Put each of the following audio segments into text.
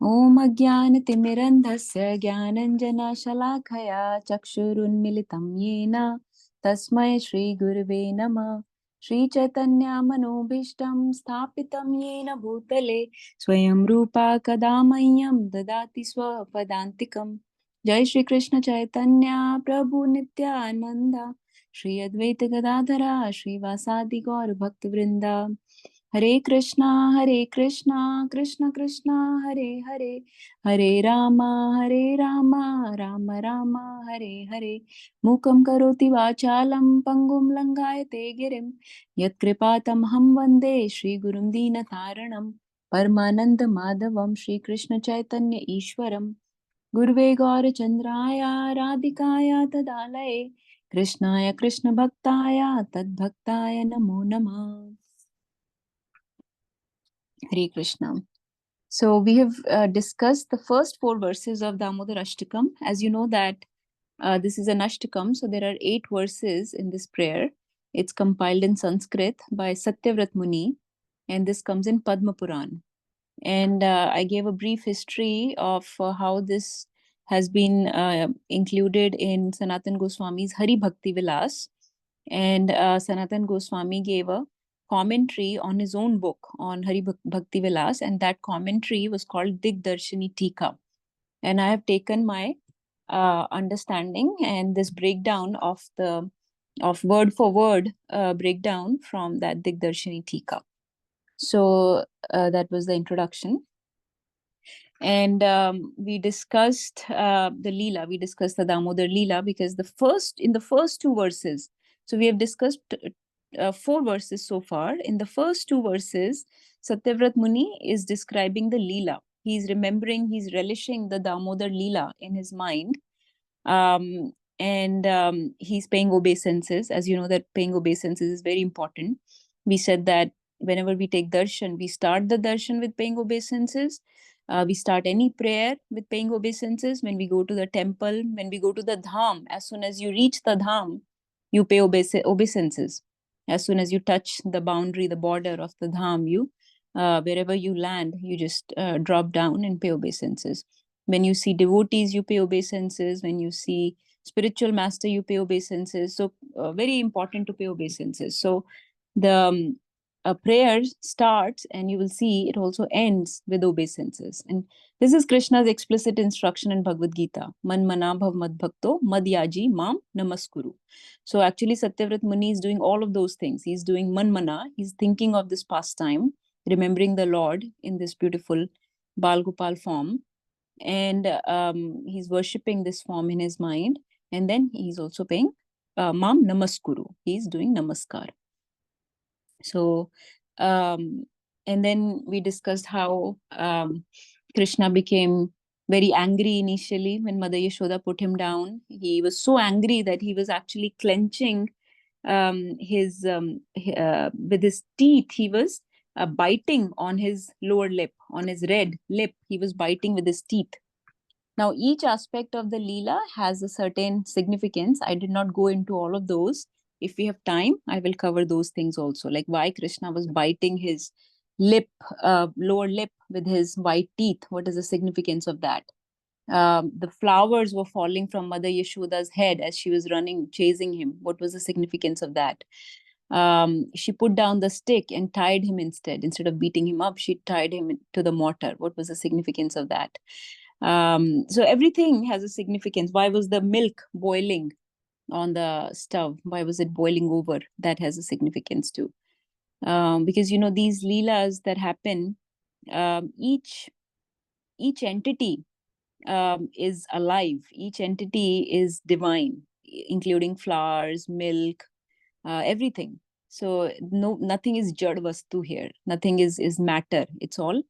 ॐ अज्ञानतिमिरन्धस्य ज्ञानञ्जनशलाखया चक्षुरुन्मिलितं येन तस्मै श्रीगुरुवे नमः। श्रीचैतन्यमनोभीष्टं स्थापितं येन भूतले स्वयं रूपा कदा मह्यं ददाति स्वपदान्तिकं। जय श्री कृष्ण चैतन्य प्रभु नित्यानंद श्री अद्वैत गदाधरा श्रीवासादि गौर भक्तवृंदा। हरे कृष्णा कृष्ण कृष्णा हरे हरे, हरे रामा राम राम हरे हरे। मूकं करोति वाचालं पंगुं लंघायते गिरिं यत्कृपातमहं वन्दे श्रीगुरुं दीनतारणं। परमानंद माधवं श्रीकृष्ण चैतन्य ईश्वरं गुरुवे गौरचन्द्राय राधिकाय तदालये कृष्णाय कृष्ण भक्ताय तद्भक्ताय नमो नमः। Hare Krishna. So we have discussed the first four verses of Damodarashtakam. As you know that this is an Ashtakam, so there are 8 verses in this prayer. It's compiled in Sanskrit by Satyavrat Muni, and this comes in Padma Puran. And I gave a brief history of how this has been included in Sanatan Goswami's Hari Bhakti Vilas. And Sanatan Goswami gave a commentary on his own book on Hari Bhakti Vilas, and that commentary was called Digdarshini Tika. And I have taken my understanding and this breakdown of word for word breakdown from that Digdarshini Tika. So that was the introduction. And we discussed the Leela. We discussed the Damodar Leela because in the first 2 verses, so we have discussed 4 verses so far. In the first 2 verses, Satyavrat Muni is describing the Leela. He's remembering, he's relishing the Damodar Leela in his mind. And he's paying obeisances. As you know, that paying obeisances is very important. We said that whenever we take darshan, we start the darshan with paying obeisances. We start any prayer with paying obeisances. When we go to the temple, when we go to the dham, as soon as you reach the dham, you pay obeisances. As soon as you touch the boundary, the border of the dham, you wherever you land, you just drop down and pay obeisances. When you see devotees, you pay obeisances. When you see spiritual master, you pay obeisances. So very important to pay obeisances. So the prayer starts, and you will see it also ends with obeisances. And this is Krishna's explicit instruction in Bhagavad Gita. Man mana bhav mad bhakto mad yaji mam namaskuru. So actually Satyavrat Muni is doing all of those things. He's doing man mana. He's thinking of this pastime, remembering the Lord in this beautiful Bal Gopal form. And he's worshipping this form in his mind. And then he's also paying mam namaskuru. He's doing namaskar. So, and then we discussed how Krishna became very angry initially when Mother Yashoda put him down. He was so angry that he was actually clenching with his teeth. He was biting on his lower lip, on his red lip. He was biting with his teeth. Now, each aspect of the Leela has a certain significance. I did not go into all of those. If we have time, I will cover those things also, like why Krishna was biting his lip, lower lip with his white teeth. What is the significance of that? The flowers were falling from Mother Yashoda's head as she was running, chasing him. What was the significance of that? She put down the stick and tied him instead. Instead of beating him up, she tied him to the mortar. What was the significance of that? So everything has a significance. Why was the milk boiling on the stove? Why was it boiling over? That has a significance too. Because you know, these leelas that happen, each entity is alive. Each entity is divine, including flowers, milk, everything. So nothing is jad vastu here. Nothing is matter. It's all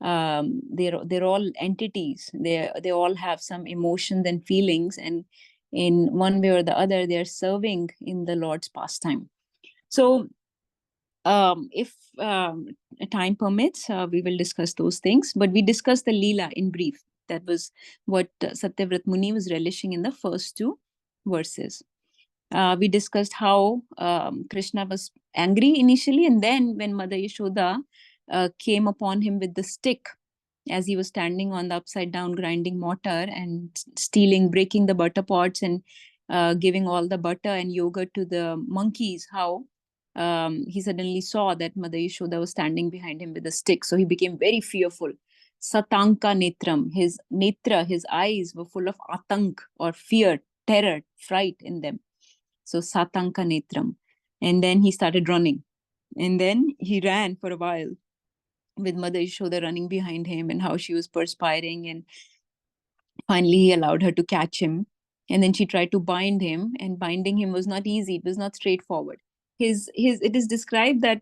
they're all entities. They all have some emotions and feelings, and in one way or the other, they are serving in the Lord's pastime. So if time permits, we will discuss those things. But we discussed the Leela in brief. That was what Satyavrat Muni was relishing in the first 2 verses. We discussed how Krishna was angry initially, and then when Mother Yashoda came upon him with the stick, as he was standing on the upside down grinding mortar and breaking the butter pots and giving all the butter and yogurt to the monkeys, how he suddenly saw that Mother Yashoda was standing behind him with a stick. So he became very fearful. Satanka netram, his netra, his eyes were full of atank or fear, terror, fright in them. So Satanka netram. And then he started running. And then he ran for a while with Mother Yashoda running behind him and how she was perspiring. And finally, he allowed her to catch him. And then she tried to bind him, and binding him was not easy. It was not straightforward. It is described that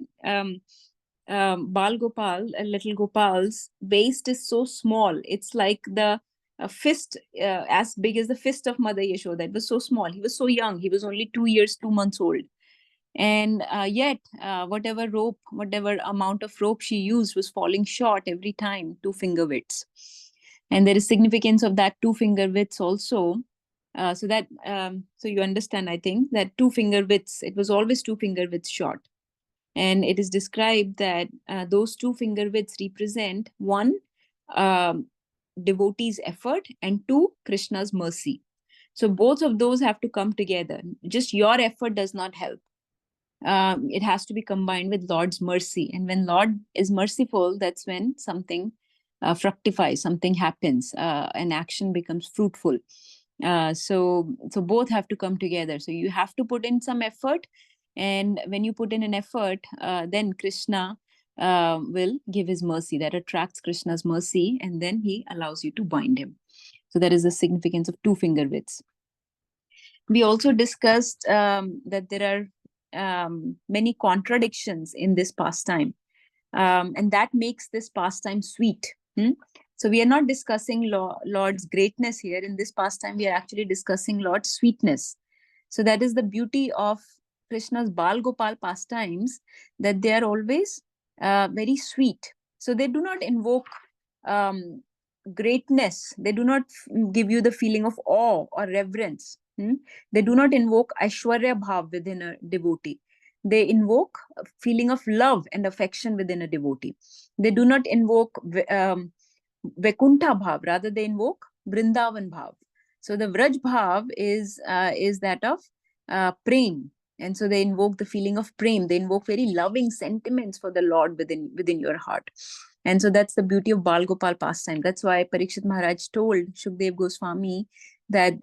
Bal Gopal, little Gopal's waist is so small. It's like the fist, as big as the fist of Mother Yashoda. It was so small. He was so young. He was only 2 years, 2 months old. And yet, whatever amount of rope she used was falling short every time, 2 finger widths. And there is significance of that 2 finger widths also. So you understand, I think, that 2 finger widths, it was always 2 finger widths short. And it is described that those 2 finger widths represent one, devotee's effort, and two, Krishna's mercy. So both of those have to come together. Just your effort does not help. It has to be combined with Lord's mercy. And when Lord is merciful, that's when something fructifies, something happens, an action becomes fruitful. So both have to come together. So you have to put in some effort. And when you put in an effort, then Krishna will give his mercy. That attracts Krishna's mercy, and then he allows you to bind him. So that is the significance of 2 finger widths. We also discussed that there are many contradictions in this pastime, and that makes this pastime sweet. So we are not discussing Lord's greatness here. In this pastime, we are actually discussing Lord's sweetness. So that is the beauty of Krishna's Bal Gopal pastimes, that they are always very sweet. So they do not invoke greatness. They do not give you the feeling of awe or reverence. They do not invoke Aishwarya Bhav within a devotee. They invoke a feeling of love and affection within a devotee. They do not invoke Vaikuntha Bhav, rather they invoke Vrindavan Bhav. So the Vraj Bhav is that of prem. And so they invoke the feeling of prem. They invoke very loving sentiments for the Lord within your heart. And so that's the beauty of Bal Gopal pastime. That's why Parikshit Maharaj told Shukdev Goswami that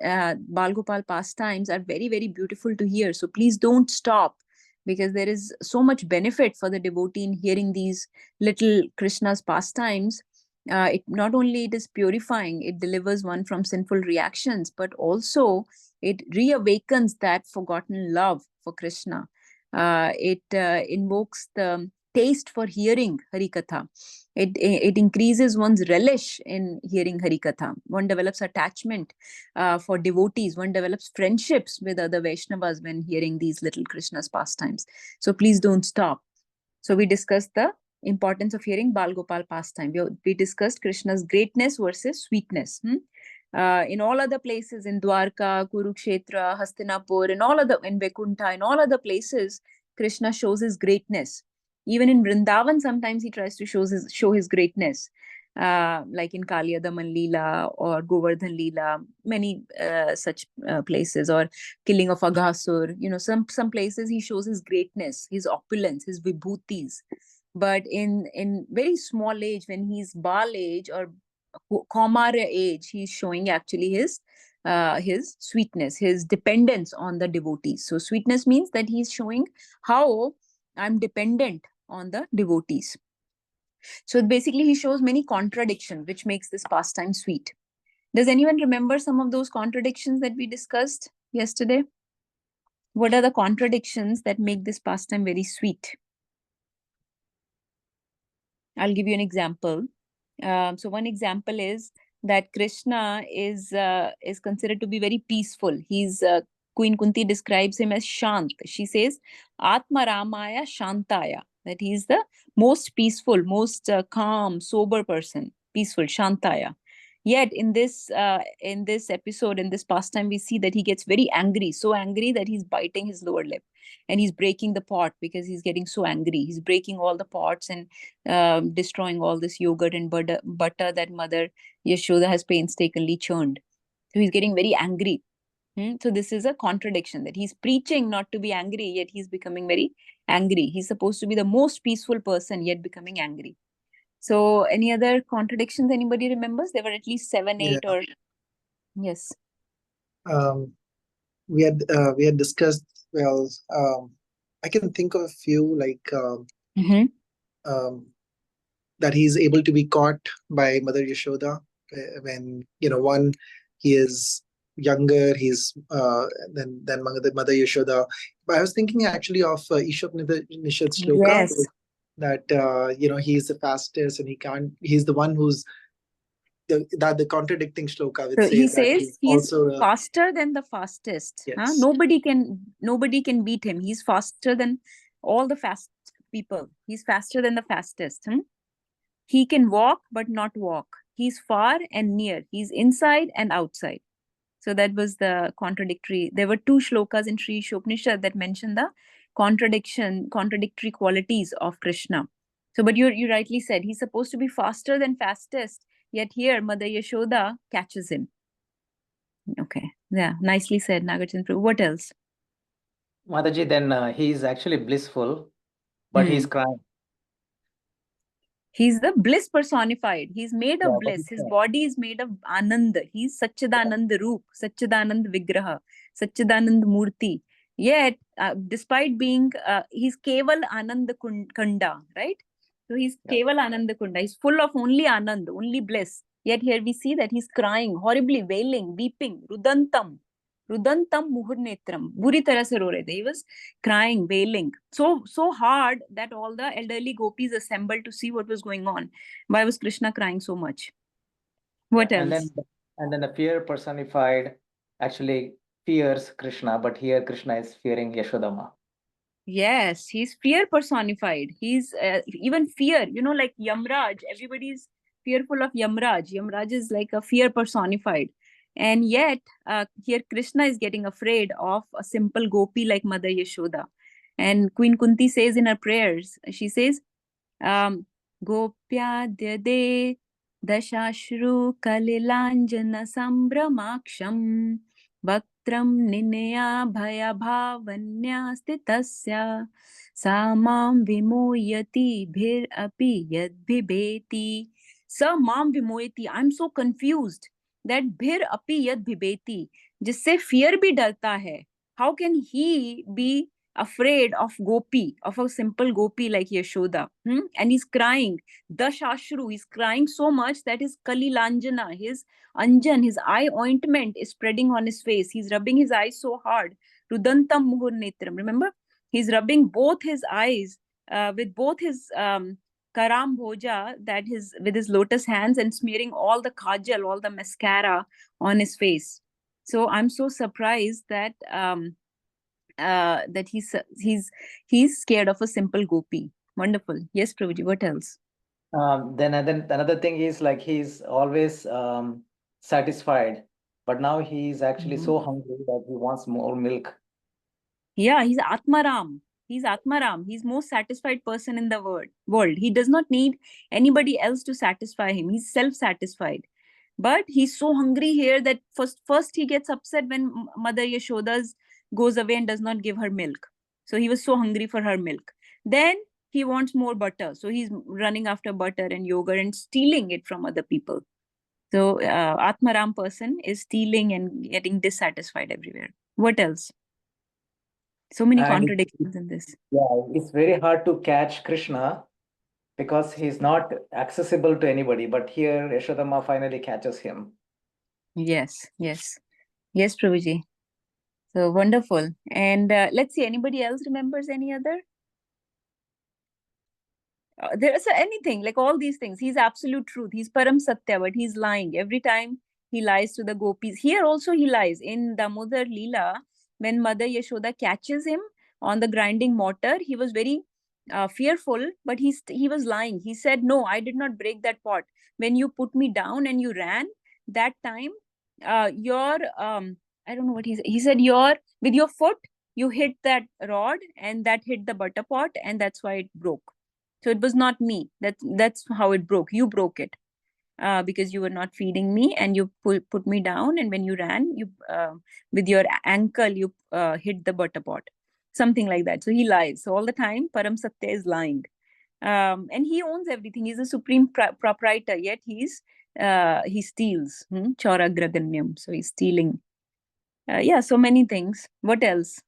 Bal Gopal pastimes are very, very beautiful to hear. So please don't stop, because there is so much benefit for the devotee in hearing these little Krishna's pastimes. It not only it is purifying, it delivers one from sinful reactions, but also it reawakens that forgotten love for Krishna. It invokes the taste for hearing Harikatha. It increases one's relish in hearing Harikatha. One develops attachment for devotees. One develops friendships with other Vaishnavas when hearing these little Krishna's pastimes. So please don't stop. So we discussed the importance of hearing Bal Gopal pastime. We discussed Krishna's greatness versus sweetness. In all other places, in Dwarka, Kurukshetra, Hastinapur, in Vaikuntha, in all other places, Krishna shows his greatness. Even in Vrindavan, sometimes he tries to show his greatness, like in Kaliyadaman Leela or Govardhan Leela, many such places, or killing of Aghasur. Some places he shows his greatness, his opulence, his vibhutis. But in very small age, when he's Bal age or Kaumara age, he's showing actually his sweetness, his dependence on the devotees. So sweetness means that he's showing how I'm dependent on the devotees. So basically he shows many contradictions, which makes this pastime sweet. Does anyone remember some of those contradictions that we discussed yesterday? What are the contradictions that make this pastime very sweet? I'll give you an example. So one example is that Krishna is considered to be very peaceful. Queen Kunti describes him as Shant. She says, Atma Ramaya Shantaya, that he is the most peaceful, most calm, sober person, peaceful, Shantaya. Yet in this episode, in this pastime, we see that he gets very angry, so angry that he's biting his lower lip. and he's breaking the pot because he's getting so angry. He's breaking all the pots and destroying all this yogurt and butter that Mother Yashoda has painstakingly churned. So he's getting very angry. So this is a contradiction, that he's preaching not to be angry, yet he's becoming very angry. He's supposed to be the most peaceful person, yet becoming angry. So any other contradictions anybody remembers? There were at least 7, 8 or... Yes. We had discussed, well, I can think of a few, like that he's able to be caught by Mother Yashoda when, one, he is younger, he's than Mother Yashoda. But I was thinking actually of Ishopnishad's shloka, Yes. that he's the fastest and he's the one who's the contradicting shloka, which So he says that says he's also faster than the fastest. yes. Nobody can beat him. He's faster than all the fast people. He's faster than the fastest. He can walk but not walk. He's far and near. He's inside and outside. So that was the contradictory. There were 2 shlokas in Sri Ishopnishad that mention the contradictory qualities of Krishna. So, but you rightly said, he's supposed to be faster than fastest, yet here Mother Yashoda catches him. Okay. Yeah, nicely said, Nagarjuna. What else? Mataji, then he is actually blissful, but he's crying. He's the bliss personified. He's made of bliss. His body is made of Ananda. He's Satchidananda Roop, Satchidananda Vigraha, Satchidananda Murti. Yet, despite being, he's Keval Ananda Kunda, right? So he's Keval Ananda Kunda. He's full of only Anand, only bliss. Yet here we see that he's crying, horribly wailing, weeping, Rudantam Muhurnetram. Buri tarah se ro rahe the. He was crying, wailing so hard that all the elderly gopis assembled to see what was going on. Why was Krishna crying so much? What else? And then the fear personified actually fears Krishna, but here Krishna is fearing Yashodama. Yes, he's fear personified. He's even fear, like Yamraj. Everybody's fearful of Yamraj. Yamraj is like a fear personified. And yet, here Krishna is getting afraid of a simple gopi like Mother Yashoda. And Queen Kunti says in her prayers, she says, Gopya Dade Dashashru Kalilanjana Sambramaksham Vaktram Ninaya Bhaya Bhavanya Stitasya Samam Vimoyati Bhir Api Yad Bhibeti. Samam Vimoyati. I'm so confused that Bhir Api Yad Bhibeti, jisse fear bhi dalta hai. How can he be afraid of gopi, of a simple gopi like Yashoda? And he's crying. Dashashru, he's crying so much that his Kalilanjana, his Anjan, his eye ointment is spreading on his face. He's rubbing his eyes so hard. Rudantam Muhur Netram. Remember? He's rubbing both his eyes with both his Karam Bhoja, with his lotus hands, and smearing all the kajal, all the mascara on his face. So I'm so surprised that that he's scared of a simple gopi. Wonderful. Yes, Prabhuji, what else? Then another thing is like he's always satisfied, but now he's actually so hungry that he wants more milk. Yeah, he's Atmaram. He's Atmaram. He's most satisfied person in the world. He does not need anybody else to satisfy him. He's self-satisfied. But he's so hungry here that first he gets upset when Mother Yashoda goes away and does not give her milk. So he was so hungry for her milk. Then he wants more butter. So he's running after butter and yogurt and stealing it from other people. So Atmaram person is stealing and getting dissatisfied everywhere. What else? So many contradictions in this. Yeah, it's very hard to catch Krishna because he's not accessible to anybody. But here, Yashodama finally catches him. Yes, Prabhuji. So wonderful. And let's see, anybody else remembers any other? There's anything, like all these things. He's absolute truth. He's Param Satya, but he's lying. Every time he lies to the gopis. Here also he lies. In Damodar Leela, when Mother Yashoda catches him on the grinding mortar, he was very fearful, but he was lying. He said, no, I did not break that pot. When you put me down and you ran, that time, I don't know what he said. He said, with your foot, you hit that rod and that hit the butter pot, and that's why it broke. So it was not me. That's how it broke. You broke it because you were not feeding me, and you put me down, and when you ran, you with your ankle you hit the butter pot, something like that. So he lies. So all the time Param Satya is lying, and he owns everything. He's a supreme proprietor, yet he steals. Choragraganyam. So he's stealing. Yeah, so many things. What else?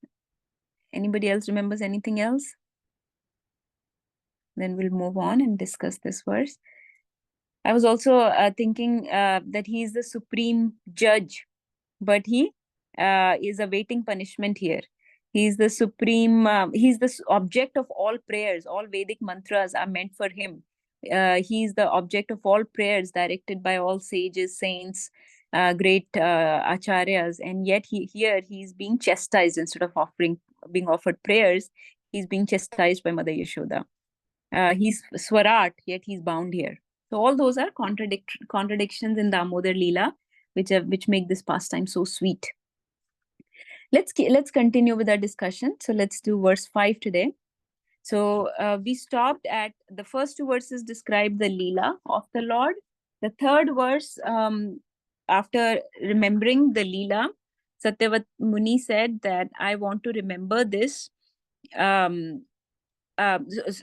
Anybody else remembers anything else? Then we'll move on and discuss this verse. I was also thinking that he is the supreme judge, but he is awaiting punishment here. He is the supreme, he's the object of all prayers. All Vedic mantras are meant for him. He is the object of all prayers directed by all sages, saints, great acharyas, and yet he's being chastised. Instead of being offered prayers, he's being chastised by Mother Yashoda. He's Swarat, yet he's bound here. So all those are contradictions in Damodar Leela, which make this pastime so sweet. Let's continue with our discussion. So let's do verse 5 today. So we stopped at the first two verses describe the Leela of the Lord. The third verse, after remembering the Leela, Satyavat Muni said that I want to remember this.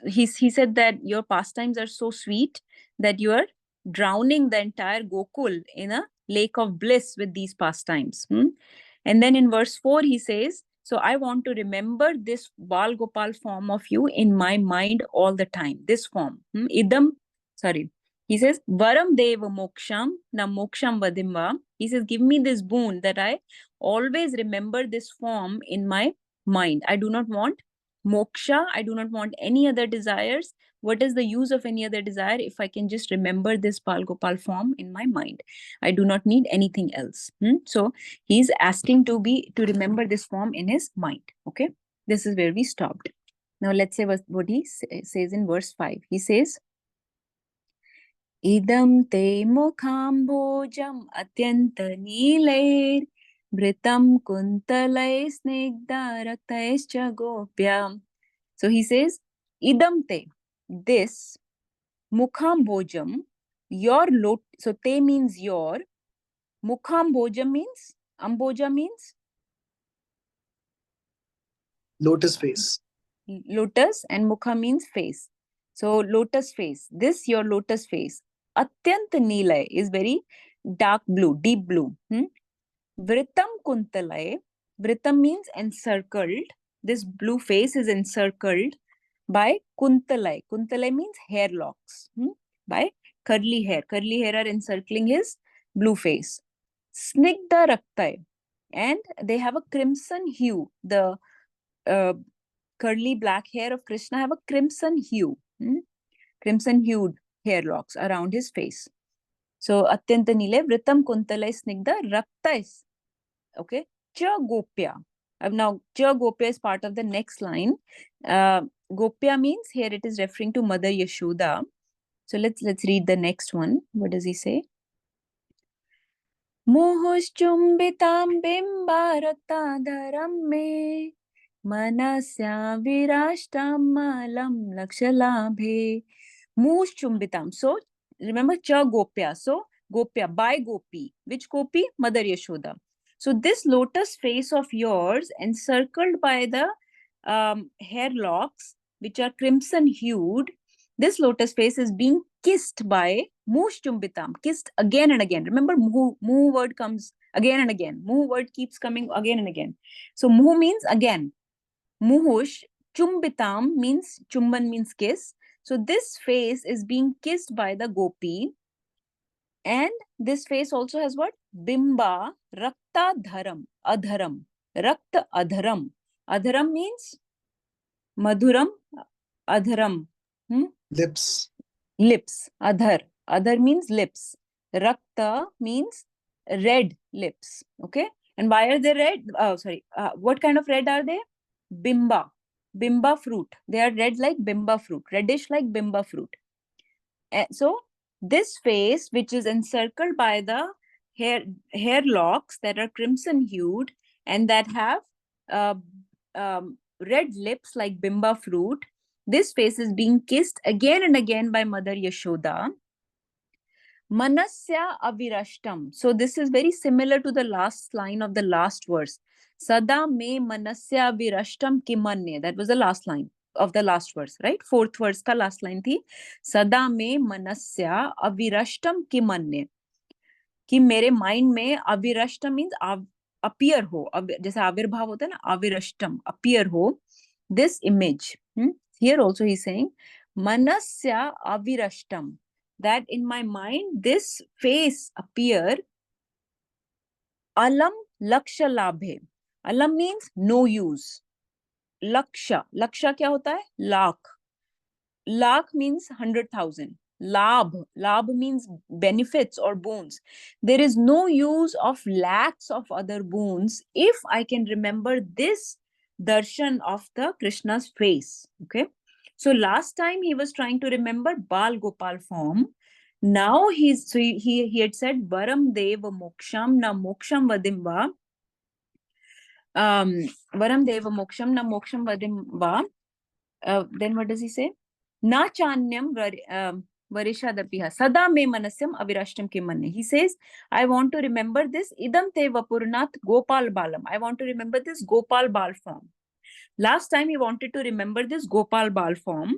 He said that your pastimes are so sweet that you are drowning the entire Gokul in a lake of bliss with these pastimes. And then in verse 4, he says, so I want to remember this Bal Gopal form of you in my mind all the time. This form. He says, Varam Deva Moksham, na Moksham Vadimva. He says, give me this boon that I always remember this form in my mind. I do not want moksha. I do not want any other desires. What is the use of any other desire if I can just remember this Bal Gopal form in my mind? I do not need anything else. So he's asking to remember this form in his mind. Okay, this is where we stopped. Now let's say what he says in verse 5. He says, Idam te mukhambojam atyanta nilair Vritam kuntalai snigdha raktaischa gopya. So he says, Idam te, this, mukhambojam, your lot. So te means your, mukhambojam means, amboja means Lotus face. Lotus, and mukha means face. So lotus face, this your lotus face. Atyant nilay is very dark blue, deep blue. Vritam kuntalay, vritam means encircled. This blue face is encircled by kuntalay. Kuntalay means hair locks. By curly hair. Curly hair are encircling his blue face. Snigdha raktay, and they have a crimson hue. The curly black hair of Krishna have a crimson hue. Crimson hued hair locks around his face. So atyanta nile vritam kuntalay snigdha raktais. Okay, cha gopya. Now cha gopya is part of the next line. Gopya means, here it is referring to Mother Yashoda. So let's read the next one. What does he say? Mohushchumbitam bimbaratadaram me manasya virashtam malam lakshalabhe. Mohushchumbitam. So remember cha gopya. So gopya, by gopi. Which gopi? Mother Yashoda. So this lotus face of yours, encircled by the hair locks, which are crimson hued, this lotus face is being kissed by Mushchumbitam, kissed again and again. Remember, Muhu word comes again and again. Muhu word keeps coming again and again. So Muhu means again. Muhush, Chumbitam means, Chumban means kiss. So this face is being kissed by the gopi. And this face also has what? Bimba, Rakta Dharam, Adharam, Rakta Adharam. Adharam means Madhuram, Adharam. Lips. Lips, Adhar. Adhar means lips. Rakta means red lips. Okay. And why are they red? What kind of red are they? Bimba. Bimba fruit. They are red like bimba fruit. Reddish like bimba fruit. So this face, which is encircled by the hair locks that are crimson hued and that have red lips like bimba fruit. This face is being kissed again and again by Mother Yashoda. Manasya avirashtam. So this is very similar to the last line of the last verse. Sada me manasya avirashtam kimanye. That was the last line of the last verse, right? Fourth verse ka last line thi. Sada me manasya avirashtam kimanye. कि मेरे mind में अविरष्टम means appear हो, जैसे आविर्भाव होता है ना, अविरष्टम अपीयर हो, this image. Here also he is saying मनस्य अविरष्टम, that in my mind this face appear. Alam laksha labhe. Alam means no use. Laksha kya hota hai? Lakh. Lakh means 100,000. Labh means benefits or boons. There is no use of lakhs of other boons if I can remember this darshan of the Krishna's face. Okay. So last time he was trying to remember Bal Gopal form. Now he had said Varam Deva Moksham na Moksham Vadimva. Varam Deva Moksham na Moksham Vadimva. Then what does he say? Na chanyam varishadapiha sada me manasyam avirashtam kimanne. He says, I want to remember this idam te vapurnath Gopal Balam. I want to remember this Gopal Bal form. Last time he wanted to remember this Gopal Bal form.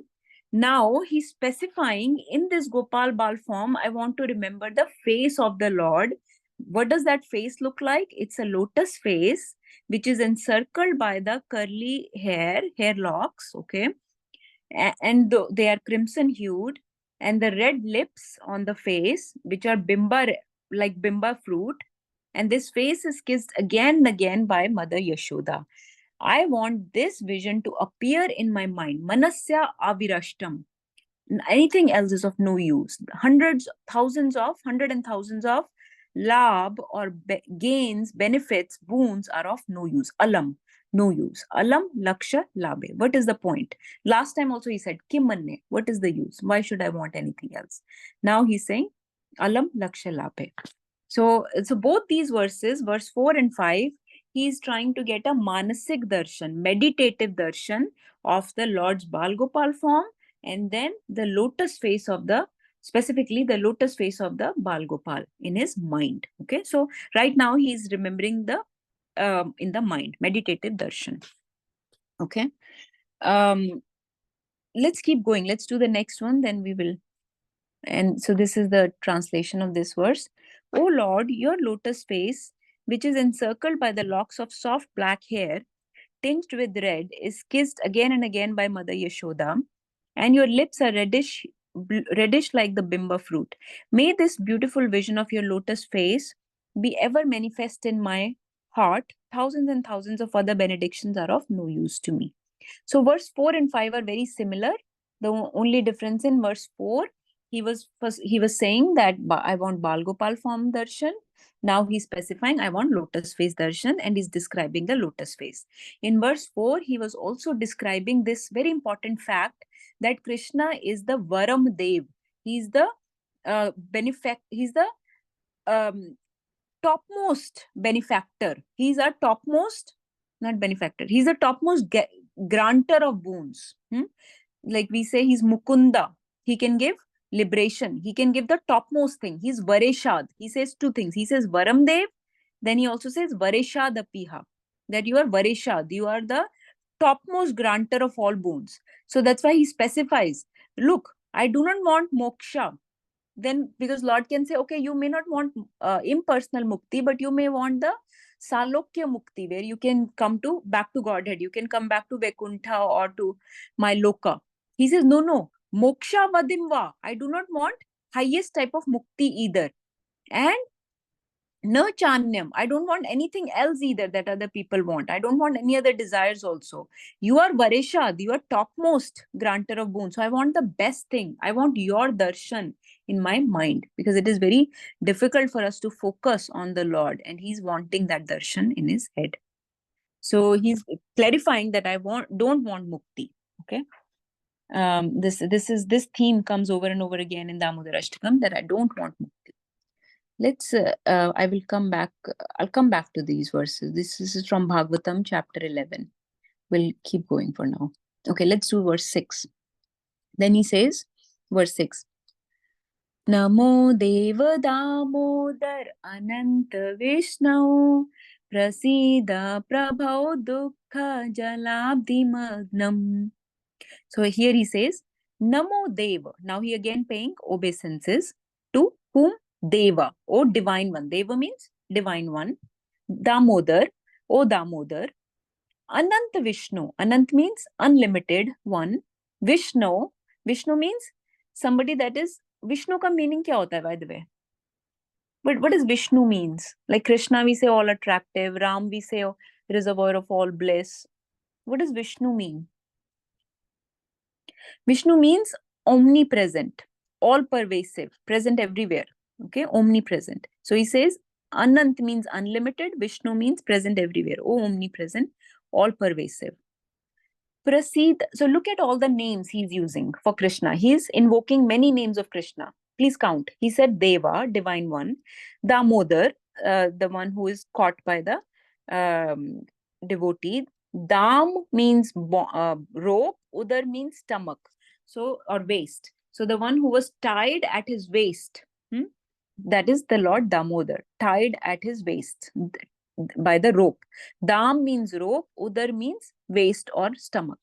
Now he's specifying in this Gopal Bal form, I want to remember the face of the Lord. What does that face look like? It's a lotus face, which is encircled by the curly hair locks, okay? And they are crimson hued, and the red lips on the face, which are bimba, like bimba fruit. And this face is kissed again and again by Mother Yashoda. I want this vision to appear in my mind. Manasya avirashtam. Anything else is of no use. Hundreds and thousands of labh or gains, benefits, boons are of no use. Alam, no use. Alam laksha labhe. What is the point? Last time also he said kimanne. What is the use? Why should I want anything else? Now he's saying alam laksha labhe. So both these verses, verse 4 and 5, he is trying to get a manasik darshan, meditative darshan of the Lord's Bal Gopal form, and then the lotus face of the, specifically the lotus face of the Bal Gopal in his mind. Okay, so right now he is remembering the in the mind, meditative darshan. Okay, let's keep going. Let's do the next one, then we will. And so this is the translation of this verse. O Lord, your lotus face, which is encircled by the locks of soft black hair, tinged with red, is kissed again and again by Mother Yashoda, and your lips are reddish like the bimba fruit. May this beautiful vision of your lotus face be ever manifest in my heart. Thousands and thousands of other benedictions are of no use to me. So verse 4 and 5 are very similar. The only difference in verse 4, he was saying that I want Bal Gopal form darshan. Now he's specifying I want lotus face darshan, and he's describing the lotus face. In verse 4, he was also describing this very important fact that Krishna is the Varam Dev. He's the he's the topmost benefactor. He's our topmost, not benefactor. He's the topmost granter of boons. Like we say, he's Mukunda. He can give liberation. He can give the topmost thing. He's Vareshad. He says two things. He says Varam Dev. Then he also says Vareshad Apiha. That you are Vareshad. You are the topmost granter of all boons. So that's why he specifies, look, I do not want moksha. Then because Lord can say, okay, you may not want impersonal mukti, but you may want the salokya mukti, where you can come back to Godhead. You can come back to Vaikuntha or to my loka. He says, no, moksha vadimva. I do not want highest type of mukti either. And no chanyam. I don't want anything else either that other people want. I don't want any other desires also. You are Vareshad. You are topmost granter of boons. So I want the best thing. I want your darshan in my mind, because it is very difficult for us to focus on the Lord, and he's wanting that darshan in his head. So he's clarifying that I don't want mukti. Okay. This theme comes over and over again in Damodarashtakam, that I don't want mukti. Let's I'll come back to these verses. This is from Bhagavatam chapter 11. We'll keep going for now. Okay, let's do verse 6. Then he says, verse 6. Namo Deva Damodar Ananta Vishnu Prasida Prabhau Dukkha Jalabdi Magnam. So here he says, Namo Deva. Now he again paying obeisances to whom? Deva, O divine one. Deva means divine one. Damodar, O Damodar. Anant Vishnu. Anant means unlimited one. Vishnu. Vishnu means somebody that is. Vishnu ka meaning kya hota hai, by the way? But what does Vishnu means? Like Krishna we say all attractive. Ram we say reservoir of all bliss. What does Vishnu mean? Vishnu means omnipresent, all pervasive, present everywhere. Okay, omnipresent. So he says Anant means unlimited, Vishnu means present everywhere. Oh, omnipresent, all pervasive. Prasid. So look at all the names he's using for Krishna. He's invoking many names of Krishna. Please count. He said Deva, divine one. Damodar, the one who is caught by the devotee. Dam means rope. Udar means stomach. So, or waist. So the one who was tied at his waist. That is the Lord Damodar, tied at his waist by the rope. Dam means rope. Udar means waist or stomach.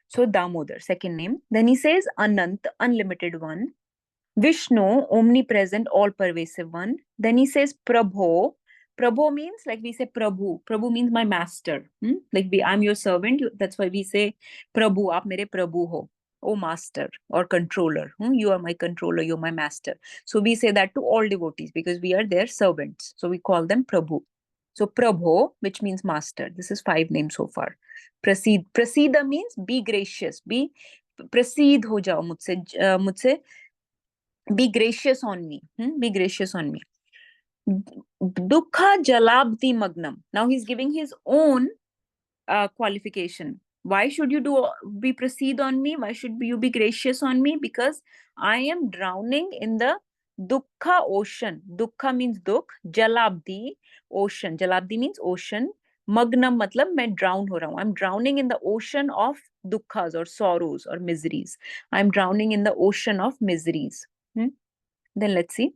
So Damodar, second name. Then he says Anant, unlimited one. Vishnu, omnipresent, all pervasive one. Then he says Prabho. Prabho means like we say Prabhu. Prabhu means my master. Like I'm your servant. That's why we say Prabhu. Aap mere Prabhu ho. Oh master or controller. You are my controller. You're my master. So we say that to all devotees because we are their servants. So we call them Prabhu. So Prabho, which means master. This is 5 names so far. Prasid. Prasida means be gracious. Be prasid ho jao mujhse. Be gracious on me. Be gracious on me. Dukkha jalabdi magnam. Now he's giving his own qualification. Why should you be proceed on me? Why should you be gracious on me? Because I am drowning in the dukkha ocean. Dukkha means dukh. Jalabdi, ocean. Jalabdi means ocean. Magnam matlab main drown ho raha hu. I'm drowning in the ocean of dukkhas or sorrows or miseries. I'm drowning in the ocean of miseries. Then let's see.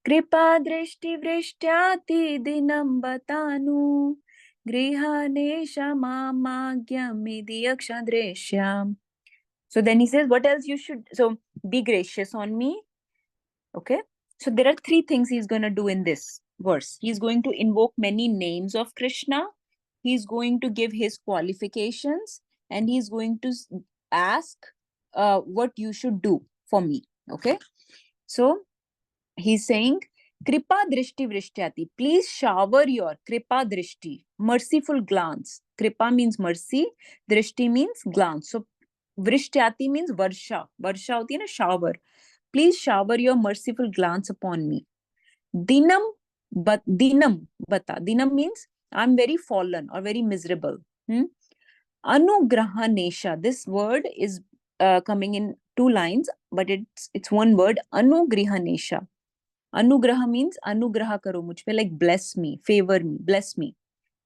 Kripa drishti vrishtyati dinam batanu grihanesha mamagyamidi akshadreshyam. So then he says, what else you should? So be gracious on me. Okay. So there are 3 things he's going to do in this verse. He's going to invoke many names of Krishna. He's going to give his qualifications and he's going to ask what you should do for me. Okay. So he's saying, Kripa drishti vrishtyati. Please shower your Kripa drishti, merciful glance. Kripa means mercy. Drishti means glance. So vrishtyati means varsha. Varsha hoti hai na, shower. Please shower your merciful glance upon me. Dinam bata. Dinam means I'm very fallen or very miserable. Anugrahanesha. This word is coming in 2 lines, but it's one word. Anugrahanesha. Anugraha means anugraha karo mujh pe, like bless me, favor me, bless me.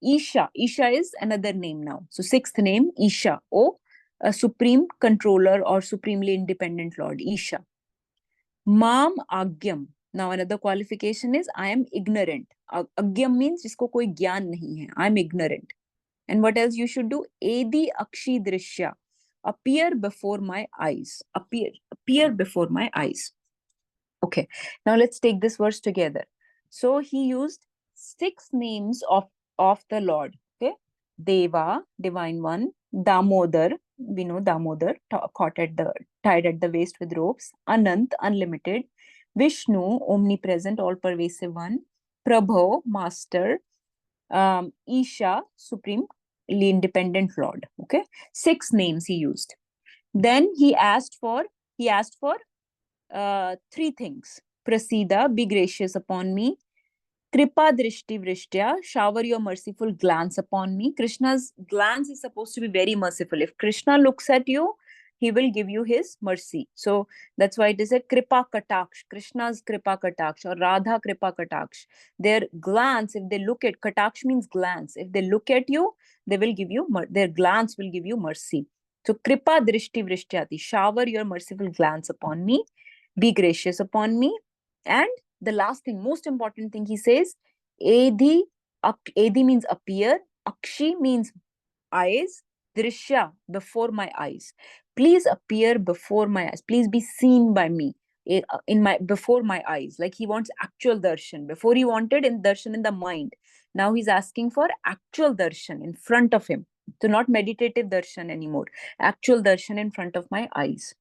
Isha. Isha is another name now. So 6th name, Isha. A supreme controller or supremely independent Lord. Isha. Mam agyam. Now another qualification is I am ignorant. Agyam means jisko koi gyan nahi hai. I am ignorant. And what else you should do? Edi akshi drishya. Appear before my eyes. Appear before my eyes. Okay, now let's take this verse together. So he used 6 names of the Lord. Okay, Deva, divine one. Damodar, we know Damodar, tied at the waist with ropes. Anant, unlimited. Vishnu, omnipresent, all pervasive one. Prabhu, master. Isha, supremely independent Lord. Okay, 6 names he used. Then he asked for 3 things. Prasida, be gracious upon me. Kripa drishti vrishtya, shower your merciful glance upon me. Krishna's glance is supposed to be very merciful. If Krishna looks at you, he will give you his mercy. So that's why it is a Kripa Kataksh, Krishna's Kripa Kataksh or Radha Kripa Kataksh. Their glance, if they look at, Kataksh means glance. If they look at you, they will give you, their glance will give you mercy. So Kripa Drishti Vrishtyati, shower your merciful glance upon me, be gracious upon me. And the last thing, most important thing he says, Edi, Edi means appear, Akshi means eyes, Drishya, before my eyes. Please appear before my eyes. Please be seen by me in my, before my eyes. Like he wants actual darshan. Before he wanted in darshan in the mind. Now he's asking for actual darshan in front of him. So not meditative darshan anymore. Actual darshan in front of my eyes.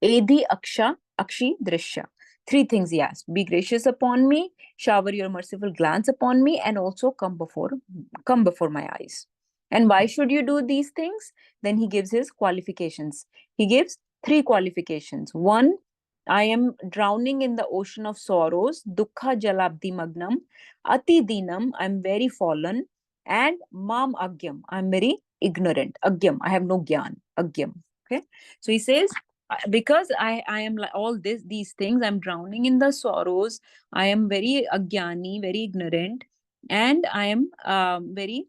Edi Aksha, Akshi Drishya. Three things he asked. Be gracious upon me, shower your merciful glance upon me, and also come before my eyes. And why should you do these things? Then he gives his qualifications. He gives three qualifications. One, I am drowning in the ocean of sorrows, dukkha jalabdi magnam, ati dinam, I'm very fallen, and mam agyam, I'm very ignorant. Agyam, I have no gyan. Agyam. Okay. So he says, because I am like all these things, I'm drowning in the sorrows, I am very agyani, very ignorant, and I am very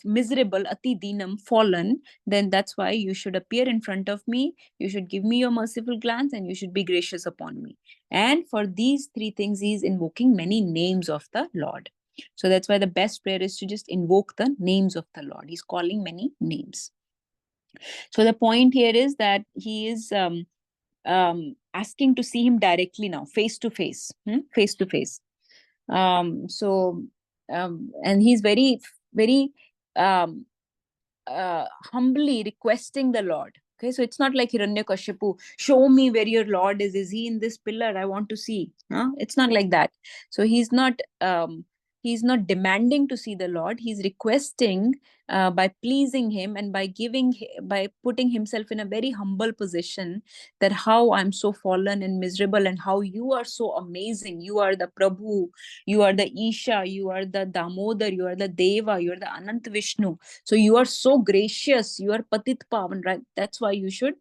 miserable, ati dinam, fallen. Then that's why you should appear in front of me, you should give me your merciful glance, and you should be gracious upon me. And for these three things, he is invoking many names of the Lord. So that's why the best prayer is to just invoke the names of the Lord. He's calling many names. So the point here is that he is asking to see him directly now, face to face, face to face. And he's very, very humbly requesting the Lord. Okay, so it's not like Hiranyakashipu, show me where your Lord is. Is he in this pillar? I want to see. It's not like that. So he's not demanding to see the Lord. He's requesting by pleasing him and by putting himself in a very humble position, that how I'm so fallen and miserable, and how you are so amazing. You are the Prabhu, you are the Isha, you are the Damodar, you are the Deva, you are the Anant Vishnu. So you are so gracious, you are Patit Pavan, right? That's why you should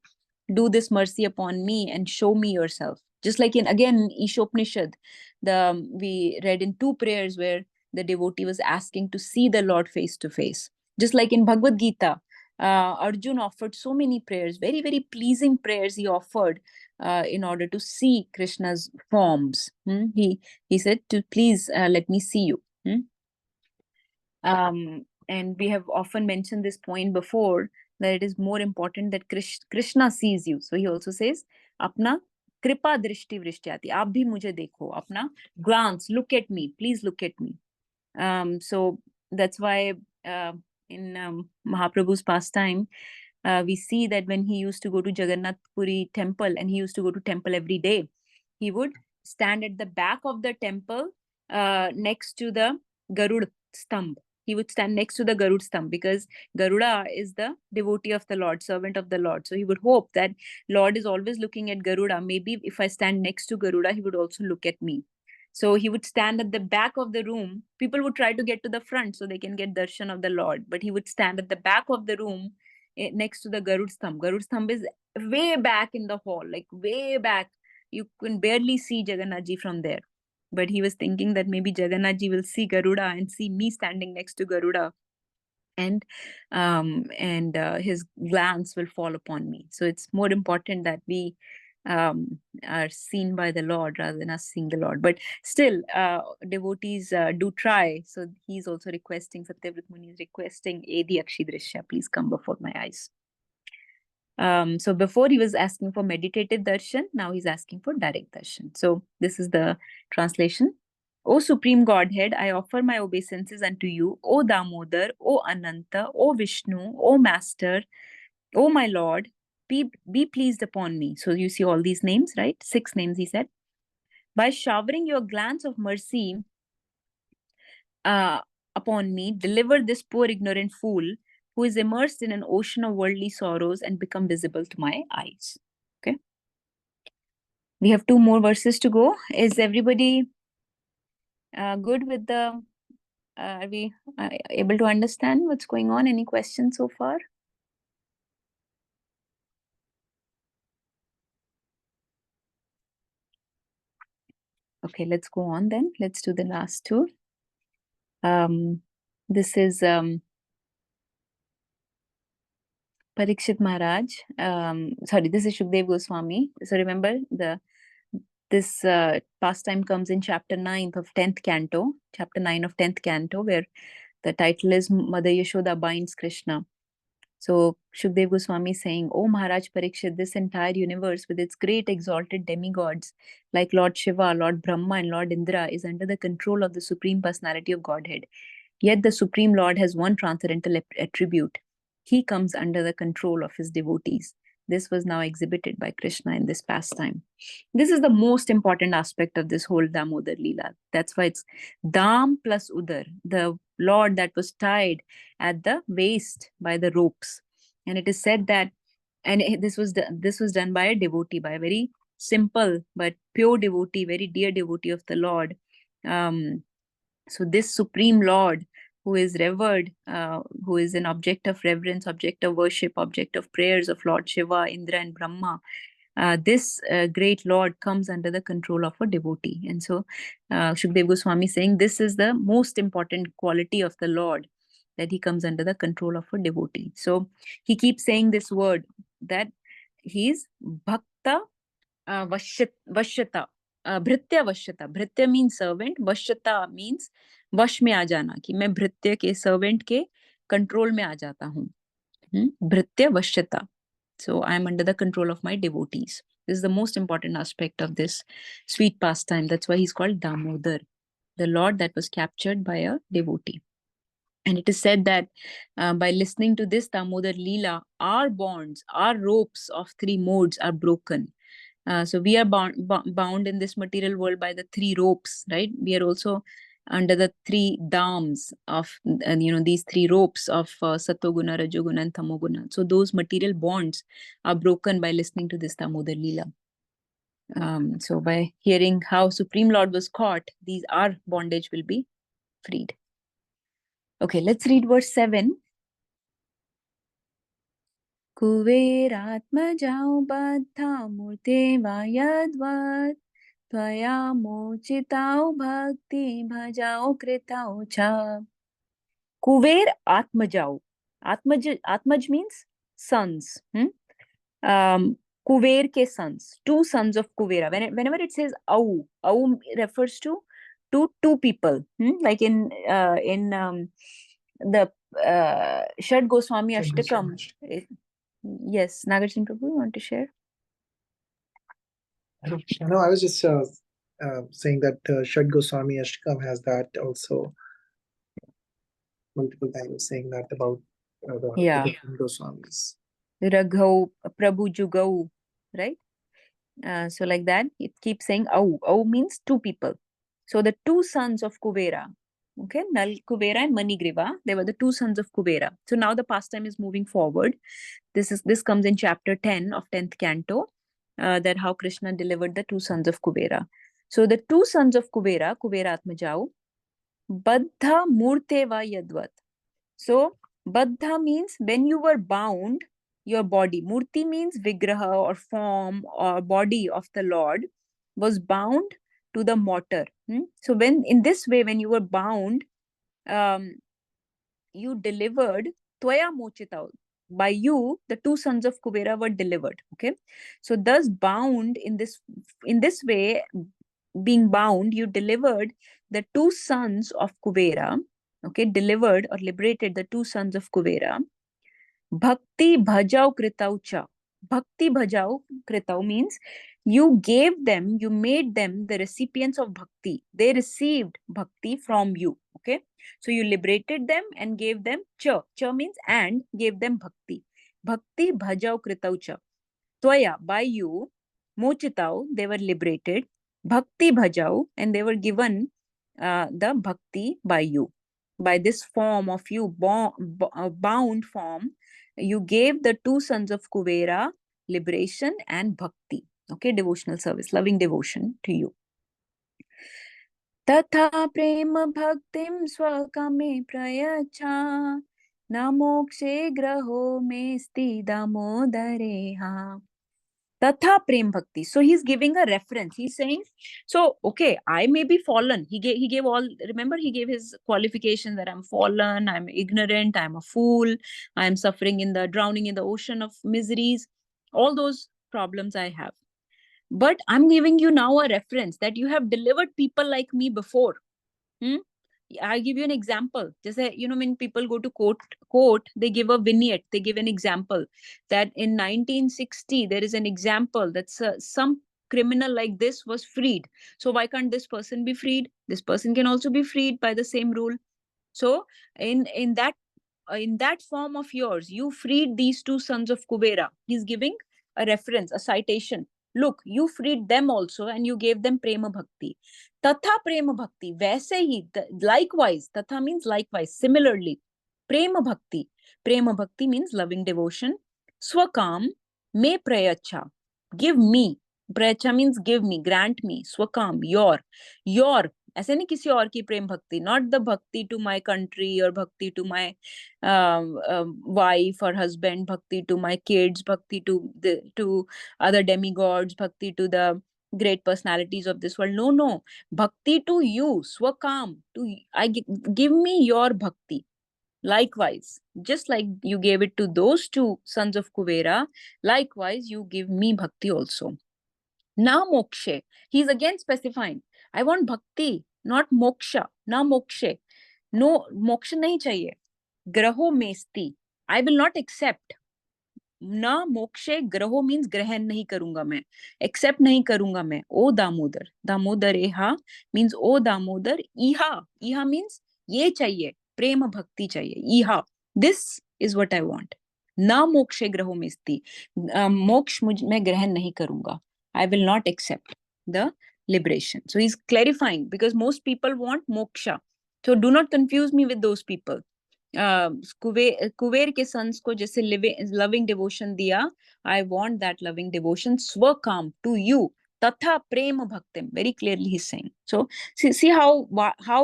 do this mercy upon me and show me yourself. Just like in, again, Ishopnishad, we read in two prayers where the devotee was asking to see the Lord face to face. Just like in Bhagavad Gita, Arjun offered so many prayers, very, very pleasing prayers he offered in order to see Krishna's forms. He said to please let me see you. And we have often mentioned this point before, that it is more important that Krishna sees you. So he also says, Apna kripa drishti vrishtyati, aap bhi mujhe dekho, apna glance, look at me, please look at me. So that's why in Mahaprabhu's pastime, we see that when he used to go to Jagannath Puri temple, and he used to go to temple every day, he would stand at the back of the temple next to the Garud Stambh. He would stand next to the Garud Stambh, because Garuda is the devotee of the Lord, servant of the Lord. So he would hope that Lord is always looking at Garuda. Maybe if I stand next to Garuda, he would also look at me. So he would stand at the back of the room. People would try to get to the front so they can get darshan of the Lord. But he would stand at the back of the room next to the Garud Stambh. Garud Stambh is way back in the hall, like way back. You can barely see Jagannathji from there. But he was thinking that maybe Jagannathji will see Garuda and see me standing next to Garuda, and his glance will fall upon me. So it's more important that we are seen by the Lord rather than us seeing the Lord. But still, devotees do try. So he's also requesting, Satyavrat Muni is requesting, Edi Akshi Drishya, please come before my eyes. So before he was asking for meditative darshan, now he's asking for direct darshan. So this is the translation. O Supreme Godhead, I offer my obeisances unto you, O Damodar, O Ananta, O Vishnu, O Master, O my Lord, be pleased upon me. So you see all these names, right? 6 names he said. By showering your glance of mercy upon me, deliver this poor ignorant fool who is immersed in an ocean of worldly sorrows and become visible to my eyes. Okay. We have 2 more verses to go. Is everybody good with the, are we able to understand what's going on? Any questions so far? Okay, let's go on then. Let's do the last two. This is Parikshit Maharaj. Sorry, this is Shukdev Goswami. So remember, this pastime comes in chapter 9 of 10th canto, chapter 9 of 10th canto, where the title is Mother Yashoda binds Krishna. So Shukdev Goswami is saying, "O Maharaj Parikshit, this entire universe with its great exalted demigods like Lord Shiva, Lord Brahma, and Lord Indra is under the control of the Supreme Personality of Godhead. Yet the Supreme Lord has one transcendental attribute. He comes under the control of his devotees." This was now exhibited by Krishna in this pastime. This is the most important aspect of this whole Damodar Leela. That's why it's Dam plus Udar, the Lord that was tied at the waist by the ropes. And it is said that, and this was done by a devotee, by a very simple but pure devotee, very dear devotee of the Lord. So this Supreme Lord, who is revered, who is an object of reverence, object of worship, object of prayers of Lord Shiva, Indra, and Brahma, this great Lord comes under the control of a devotee. And so Shukdev Goswami is saying this is the most important quality of the Lord, that he comes under the control of a devotee. So he keeps saying this word, that he is Bhakta Vashyata. Bhritya Vashyata. Bhritya means servant. Vashyata means वश में आ जाना, कि मैं भृत्य के, servant के control में आ जाता हूँ. Bhritya Vashyata. So I am under the control of my devotees. This is the most important aspect of this sweet pastime. That's why he's called Damodar, the Lord that was captured by a devotee. And it is said that by listening to this Damodar Leela, our bonds, our ropes of three modes are broken. So we are bound in this material world by the three ropes, right? We are also under the three dams of, these three ropes of Sattva-guna, Rajoguna, and Tamoguna. So those material bonds are broken by listening to this Damodar Leela. So by hearing how Supreme Lord was caught, our bondage will be freed. Okay, let's read verse 7. Kuveratmajau baddha murte vayadvat Tvaya mochitau bhakti bhajao kritau cha. Kuver Atmajau. Atmaj means sons. Kuver ke sons. Two sons of Kuvera. Whenever it says Au refers to two people. Like in the Shad Goswami Ashtakam. Yes, Nagarjuna Prabhu, you want to share? No, I was just saying that Shad Goswami Ashtakam has that also. Multiple times saying that about the different Goswamis. Raghau, Prabhu Jugau, right? So like that, it keeps saying Au. Au means two people. So the two sons of Kuvera, okay, Nal Kuvera and Manigriva, they were the two sons of Kuvera. So now the pastime is moving forward. This comes in chapter 10 of 10th canto, that how Krishna delivered the two sons of Kuvera. So the two sons of Kuvera, Kuvera Atmajau, Baddha Murteva Yadvat. So Baddha means when you were bound, your body. Murti means Vigraha or form or body of the Lord was bound to the mortar. So when in this way, when you were bound, you delivered Tvaya Mochita. By you, the two sons of Kuvera were delivered. Okay. So thus bound in this way, being bound, you delivered the two sons of Kuvera. Okay, delivered or liberated the two sons of Kuvera. Bhakti bhajau kritau cha. Bhakti bhajau kritau means you gave them, you made them the recipients of bhakti. They received bhakti from you. Okay, so you liberated them and gave them cha. Cha means and, gave them bhakti. Bhakti bhajau kritau cha. Tvaya, by you. Mochitau, they were liberated. Bhakti bhajau, and they were given the bhakti by you. By this form of you, bound form, you gave the two sons of Kuvera liberation and bhakti. Okay, devotional service, loving devotion to you. Tatha prema bhaktim swakame prayacha namokshe graho mesti damodareha. Tatha prem bhakti. So he's giving a reference. He's saying, so okay, I may be fallen. He gave all, remember, he gave his qualification that I'm fallen, I'm ignorant, I'm a fool, I'm suffering in the, drowning in the ocean of miseries, all those problems I have. But I'm giving you now a reference that you have delivered people like me before. I give you an example. Just when people go to court, they give a vignette, they give an example that in 1960 there is an example that some criminal like this was freed. So why can't this person be freed? This person can also be freed by the same rule. So in that form of yours, you freed these two sons of Kubera. He's giving a reference, a citation. Look, you freed them also and you gave them prema bhakti. Tatha prema bhakti, वैसे ही, likewise, tatha means likewise, similarly. Prema bhakti. Prema bhakti means loving devotion. Swakam, me prayacha. Give me. Prayacha means give me, grant me. Swakam, your. ऐसे नहीं किसी और की प्रेम भक्ति, not the bhakti to my country or bhakti to my wife or husband, bhakti to my kids, bhakti to other demigods, bhakti to the great personalities of this world. No, bhakti to you, swakam, give me your bhakti. Likewise, just like you gave it to those two sons of Kuvera, likewise you give me bhakti also. Na mokshe. He's again specifying, I want bhakti, not moksha. Na mokshe. No, moksha nahi chahiye. Graho mesti. I will not accept. Na mokshe, graho means grahan nahi karunga main. Accept nahi karunga main. O Damodar. Damodar eha means O Damodar. Iha. Iha means ye chahiye. Prema bhakti chahiye. Iha. This is what I want. Na mokshe graho mesti. Moksh main grahan nahi karunga. I will not accept the liberation. So he's clarifying, because most people want moksha. So do not confuse me with those people. Kuber के sons को जैसे loving devotion दिया, I want that loving devotion swakam to you. Tatha prema bhaktim. Very clearly he's saying. So see how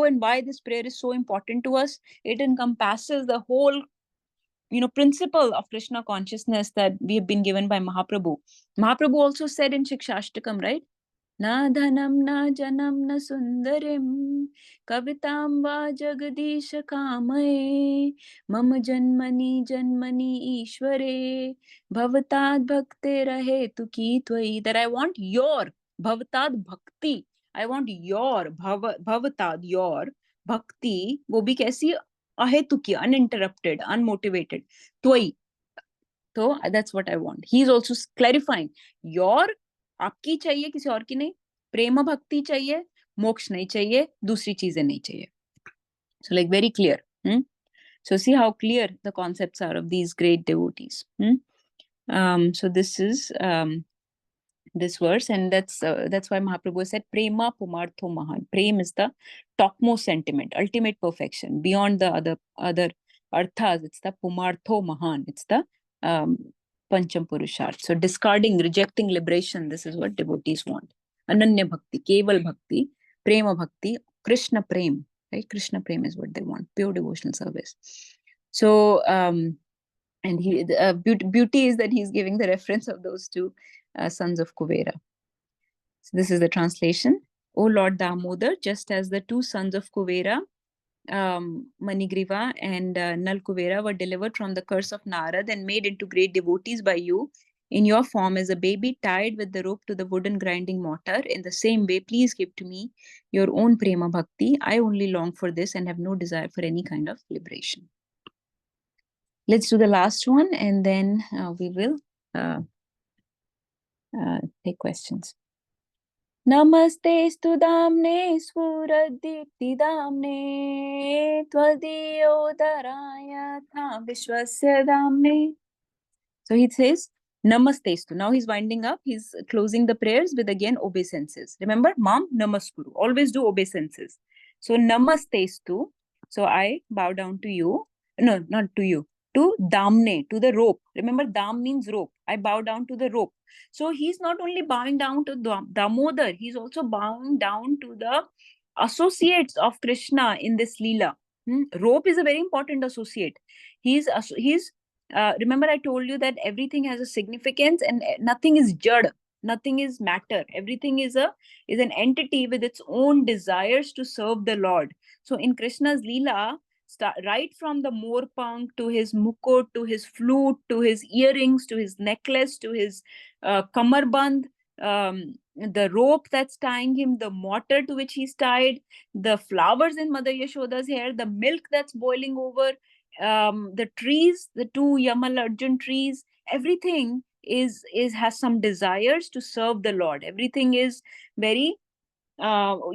and why this prayer is so important to us. It encompasses the whole principle of Krishna consciousness that we have been given by Mahaprabhu. Mahaprabhu also said in Shikshashtakam, right? Na dhanam na janam na sundarim kavitam va jagadisha kamaye mam janmani ishware bhavatad bhakte rahe tu ki tvai. That I want your bhavatad bhakti. I want your bhavatad, your bhakti. वो भी कैसी? अहेतुकी, uninterrupted, unmotivated. Tvai. So that's what I want. He's also clarifying. Your आपकी चाहिए, किसी और की नहीं. प्रेम भक्ति चाहिए, मोक्ष नहीं चाहिए, दूसरी चीजें नहीं चाहिए. So like very clear. So see how clear the concepts are of these great devotees. So this is this verse, and that's why Mahaprabhu said prema pumartho mahan. Prem is the topmost sentiment, ultimate perfection. Beyond the other arthas, it's the pumartho mahan. It's the Pancham Purusharth. So discarding, rejecting liberation, this is what devotees want. Ananya Bhakti, Keval Bhakti, Prema Bhakti, Krishna Prem, right? Krishna Prem is what they want, pure devotional service. So, and beauty is that he's giving the reference of those two sons of Kuvera. So this is the translation. O Lord Damodar, just as the two sons of Kuvera, Manigriva and Nal Kuvera, were delivered from the curse of Narad and made into great devotees by you in your form as a baby tied with the rope to the wooden grinding mortar. In the same way, please give to me your own prema bhakti. I only long for this and have no desire for any kind of liberation. Let's do the last one, and then we will take questions. Namaste Studamne Sfuradiptidamne Twadiyodharaya Tha Vishwasya Damne. So he says Namastestu. Now he's winding up. He's closing the prayers with again obeisances. Remember, Mam Namaskuru. Always do obeisances. So Namastestu. So I bow down to you. No, not to you. To Damne, to the rope. Remember, Dam means rope. I bow down to the rope. So he's not only bowing down to Damodar, he's also bowing down to the associates of Krishna in this Leela. Rope is a very important associate. He's remember I told you that everything has a significance and nothing is jad, nothing is matter. Everything is an entity with its own desires to serve the Lord. So in Krishna's Leela, right from the morpang to his mukut, to his flute, to his earrings, to his necklace, to his kamarband, the rope that's tying him, the mortar to which he's tied, the flowers in Mother Yashoda's hair, the milk that's boiling over, the trees, the two Yamal Arjun trees, everything has some desires to serve the Lord. Everything is very full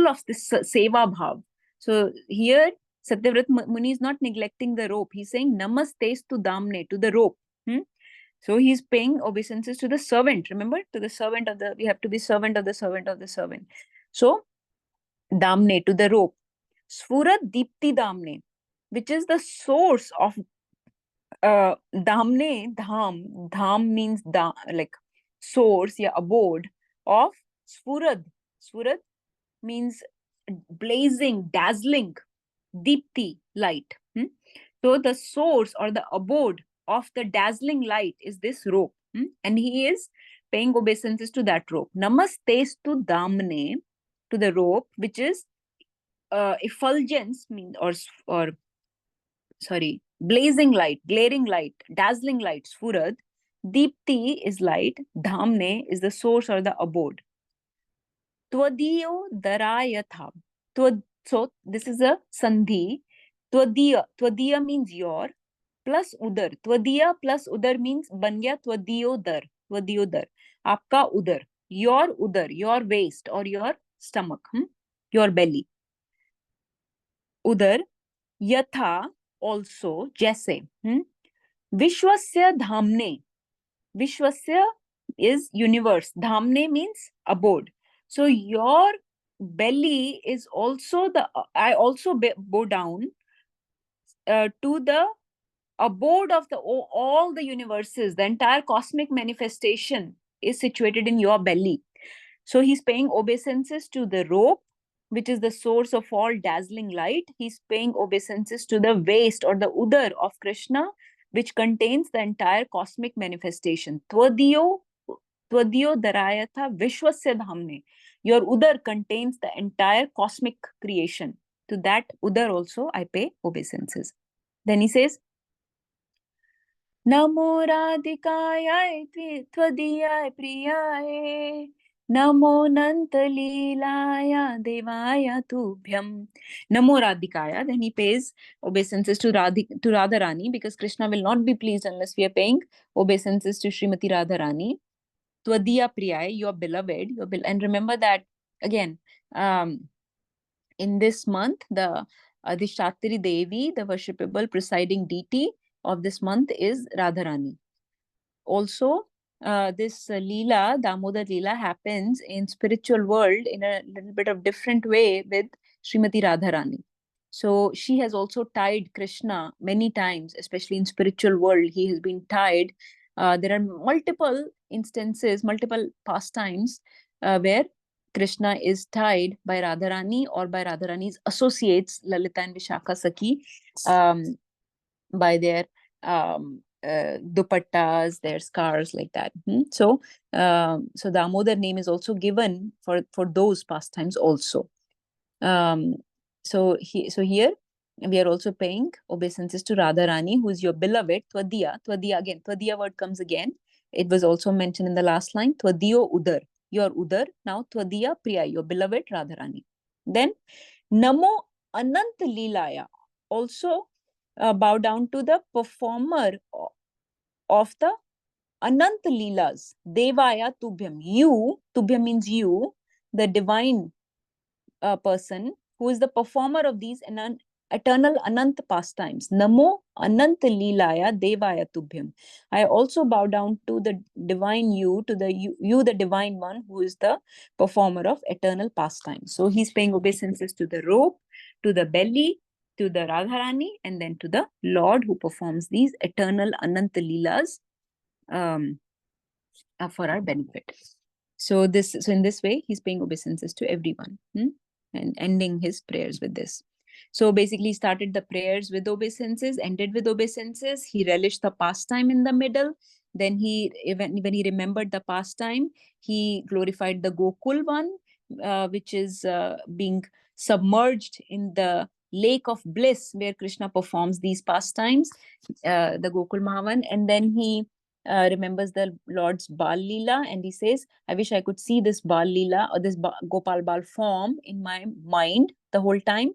of this seva bhav. So here Satyavrat Muni is not neglecting the rope. He's saying namastestu damne, to the rope. So he's paying obeisances to the servant. Remember, to the servant of the, we have to be servant of the servant of the servant. So damne, to the rope. Sfurat dipti damne, which is the source of damne, dham means like source, yeah, abode of Sfurad. Sfurad means blazing, dazzling, deepti, light. So the source or the abode of the dazzling light is this rope. And he is paying obeisances to that rope. Namastestu damne, to the rope, which is effulgence, or sorry, blazing light, glaring light, dazzling light, Sfurad. Deepti is light, Dhamne is the source or the abode. Tvadiyo darayatha. So this is a sandhi. Tvadiya means your, plus udar. Tvadiya plus udar means ban gaya tvadiyo dar. Tvadiyo dar. Aapka udar. Your udar, your waist or your stomach, your belly. Udar, yatha, also, jaise. Vishwasya dhamne. Vishwasya is universe. Dhamne means abode. So your belly is also the, I also bow down to the abode of the all the universes. The entire cosmic manifestation is situated in your belly. So he's paying obeisances to the rope, which is the source of all dazzling light. He's paying obeisances to the waist or the udar of Krishna, which contains the entire cosmic manifestation. Tvadiyo darayatha vishwasya dhamne. Your udar contains the entire cosmic creation. To that udar also I pay obeisances. Then he says, Namo radhikaya tvadiyaya priyaye. Namo Nantalilaya Devaya Tubhyam. Namo Radhikaya. Then he pays obeisances to Radharani, because Krishna will not be pleased unless we are paying obeisances to Srimati Radharani. Tvadiya Priyaye, your beloved. And remember that again, in this month, the Adhishatri Devi, the worshipable presiding deity of this month, is Radharani. Also, this Leela, Damodar Leela, happens in spiritual world in a little bit of different way with Srimati Radharani. So she has also tied Krishna many times, especially in spiritual world. He has been tied. There are multiple instances, multiple pastimes where Krishna is tied by Radharani or by Radharani's associates, Lalita and Vishakha Sakhi, by their dupattas, their scarves, like that. So Damodar name is also given for those pastimes also. So here we are also paying obeisances to Radharani, who is your beloved. Tvadiya again. Tvadiya word comes again. It was also mentioned in the last line. Tvadiyo udar, your udar. Now Tvadiya priya, your beloved Radharani. Then Namo Anant Leelaya. Also bow down to the performer of the Anant Leelas. Devaya Tubhyam. You, Tubhyam means you, the divine person who is the performer of these eternal Anant pastimes. Namo Anant Leelaya Devaya Tubhyam. I also bow down to the divine you, to the you, the divine one, who is the performer of eternal pastimes. So he's paying obeisances to the rope, to the belly, to the Radharani, and then to the Lord who performs these eternal Anant Leelas for our benefit. So in this way, he's paying obeisances to everyone, and ending his prayers with this. So basically, he started the prayers with obeisances, ended with obeisances. He relished the pastime in the middle. Then when he remembered the pastime, he glorified the Gokul one, which is being submerged in the lake of bliss where Krishna performs these pastimes, the Gokul Mahavan. And then he remembers the Lord's Bal Leela, and he says, I wish I could see this Bal Leela or this Gopal Bal form in my mind the whole time.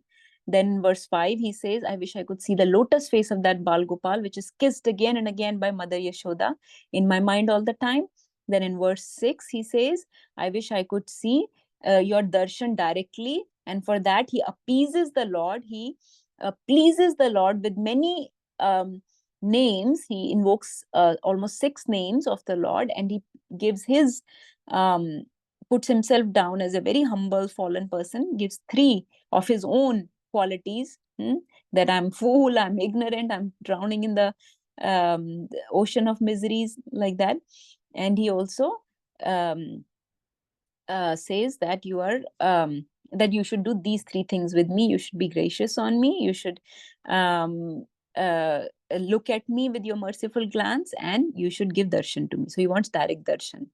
Then in verse 5, he says, I wish I could see the lotus face of that Bal Gopal, which is kissed again and again by Mother Yashoda in my mind all the time. Then in verse 6, he says, I wish I could see your darshan directly. And for that, he appeases the Lord. He pleases the Lord with many names. He invokes almost 6 names of the Lord, and he gives his puts himself down as a very humble fallen person, gives 3 of his own qualities, that I'm fool, I'm ignorant, I'm drowning in the ocean of miseries, like that. And he also says that you are that you should do these 3 things with me. You should be gracious on me, you should look at me with your merciful glance, and you should give darshan to me. So he wants direct darshan.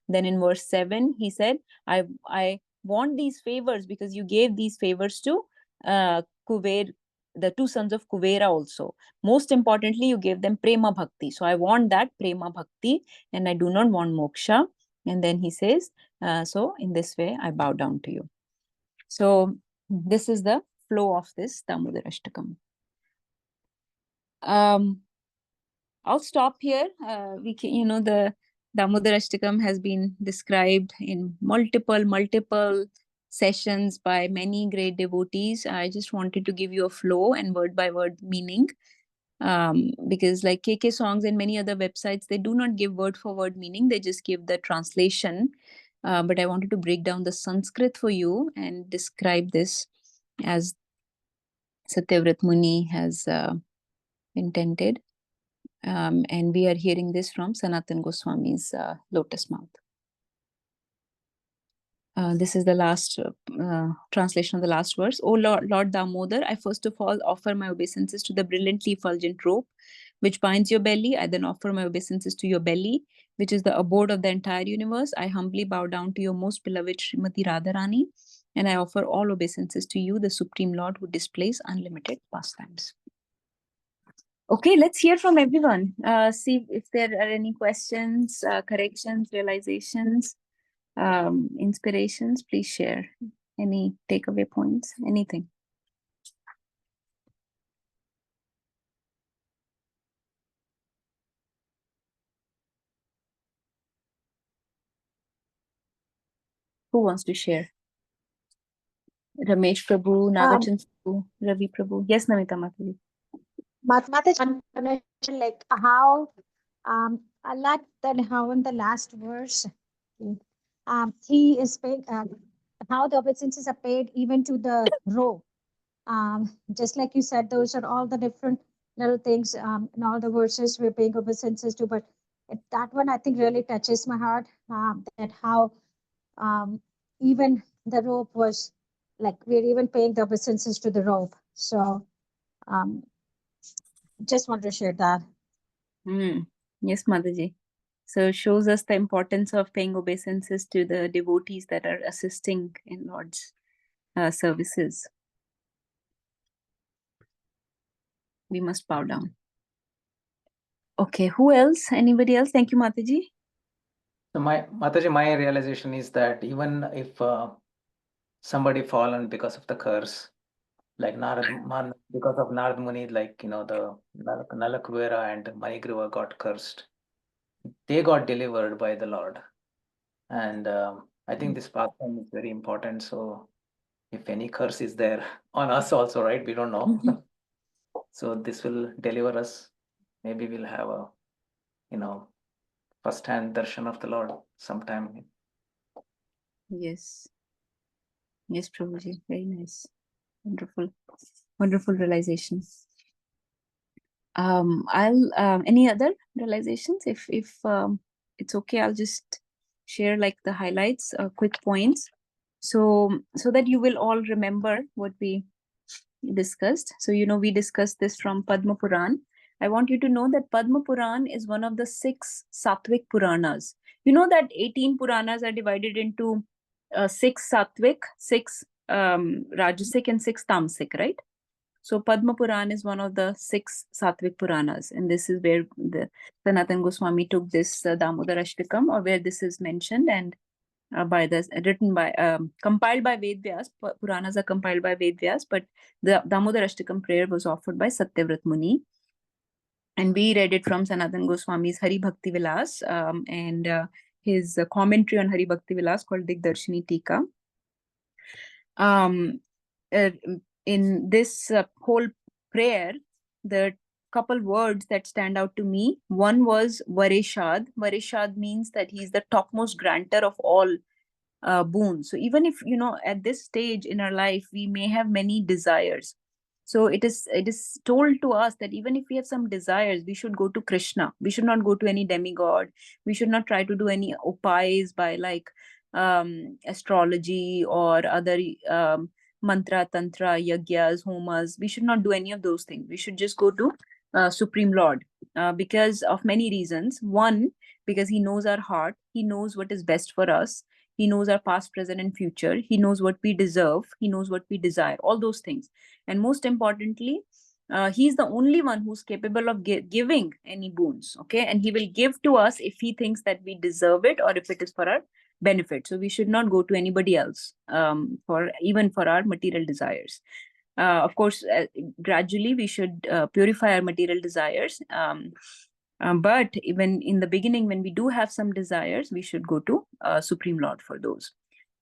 Then in verse 7, he said, I want these favors because you gave these favors to Kuver, the 2 sons of Kuvera also. Most importantly, you gave them prema bhakti. So I want that prema bhakti, and I do not want moksha. And then he says, so in this way, I bow down to you. So this is the flow of this Damodarashtakam. I'll stop here. We can, the Damodarashtakam has been described in multiple sessions by many great devotees. I just wanted to give you a flow and word by word meaning. Because like KK Songs and many other websites, they do not give word for word meaning. They just give the translation. But I wanted to break down the Sanskrit for you and describe this as Satyavrat Muni has intended. And we are hearing this from Sanatan Goswami's lotus mouth. This is the last translation of the last verse. O Lord Damodar, I first of all offer my obeisances to the brilliantly effulgent rope which binds your belly. I then offer my obeisances to your belly, which is the abode of the entire universe. I humbly bow down to your most beloved Srimati Radharani, and I offer all obeisances to you, the Supreme Lord who displays unlimited pastimes. Okay, let's hear from everyone. See if there are any questions, corrections, realizations, inspirations. Please share any takeaway points, anything. Who wants to share? Ramesh Prabhu, Nagachan Prabhu, Ravi Prabhu. Yes, Namita Mataji. Like how I like that how in the last verse he is paid how the obeisances are paid even to the rope. Just like you said, those are all the different little things in all the verses we're paying obeisances to, but that one I think really touches my heart, that how even the rope was like we're even paying the obeisances to the rope. So just want to share that. Yes, Mataji. So it shows us the importance of paying obeisances to the devotees that are assisting in Lord's services. We must bow down. Okay, who else? Anybody else? Thank you, Mataji. So Mataji, my realization is that even if somebody fallen because of the curse, like because of Narad Muni, like the Nalakuvera and Manigriva got cursed, they got delivered by the Lord. And I think this pastime is very important. So if any curse is there on us also, right? We don't know. So this will deliver us. Maybe we'll have a, first-hand darshan of the Lord sometime. Yes. Yes, Prabhuji. Very nice. Wonderful. Wonderful realization. I'll any other realizations? If it's okay, I'll just share like the highlights, quick points, so that you will all remember what we discussed. So, we discussed this from Padma Puran. I want you to know that Padma Puran is one of the 6 Sattvic Puranas. You know that 18 Puranas are divided into 6 Sattvic, 6 Rajasic, and 6 Tamasic, right? So Padma Puran is one of the 6 Sattvic Puranas, and this is where the Sanatana Goswami took this Damodarashtakam, or where this is mentioned, and compiled by Ved Vyas. Puranas are compiled by Ved Vyas, but the Damodarashtakam prayer was offered by Satyavrat Muni. And we read it from Sanatana Goswami's Hari Bhakti Vilas, and his commentary on Hari Bhakti Vilas called Digdarshini Tika. In this whole prayer, the couple words that stand out to me, one was Vareshad. Vareshad means that he's the topmost granter of all boons. So even if, at this stage in our life, we may have many desires. So it is told to us that even if we have some desires, we should go to Krishna. We should not go to any demigod. We should not try to do any upays by astrology or other mantra, tantra, yagyas, homas. We should not do any of those things. We should just go to Supreme Lord because of many reasons. One, because he knows our heart. He knows what is best for us. He knows our past, present, and future. He knows what we deserve. He knows what we desire, all those things. And most importantly, he's the only one who's capable of giving any boons, okay? And he will give to us if he thinks that we deserve it or if it is for our benefit. So we should not go to anybody else even for our material desires. Of course, gradually we should purify our material desires. But even in the beginning, when we do have some desires, we should go to Supreme Lord for those.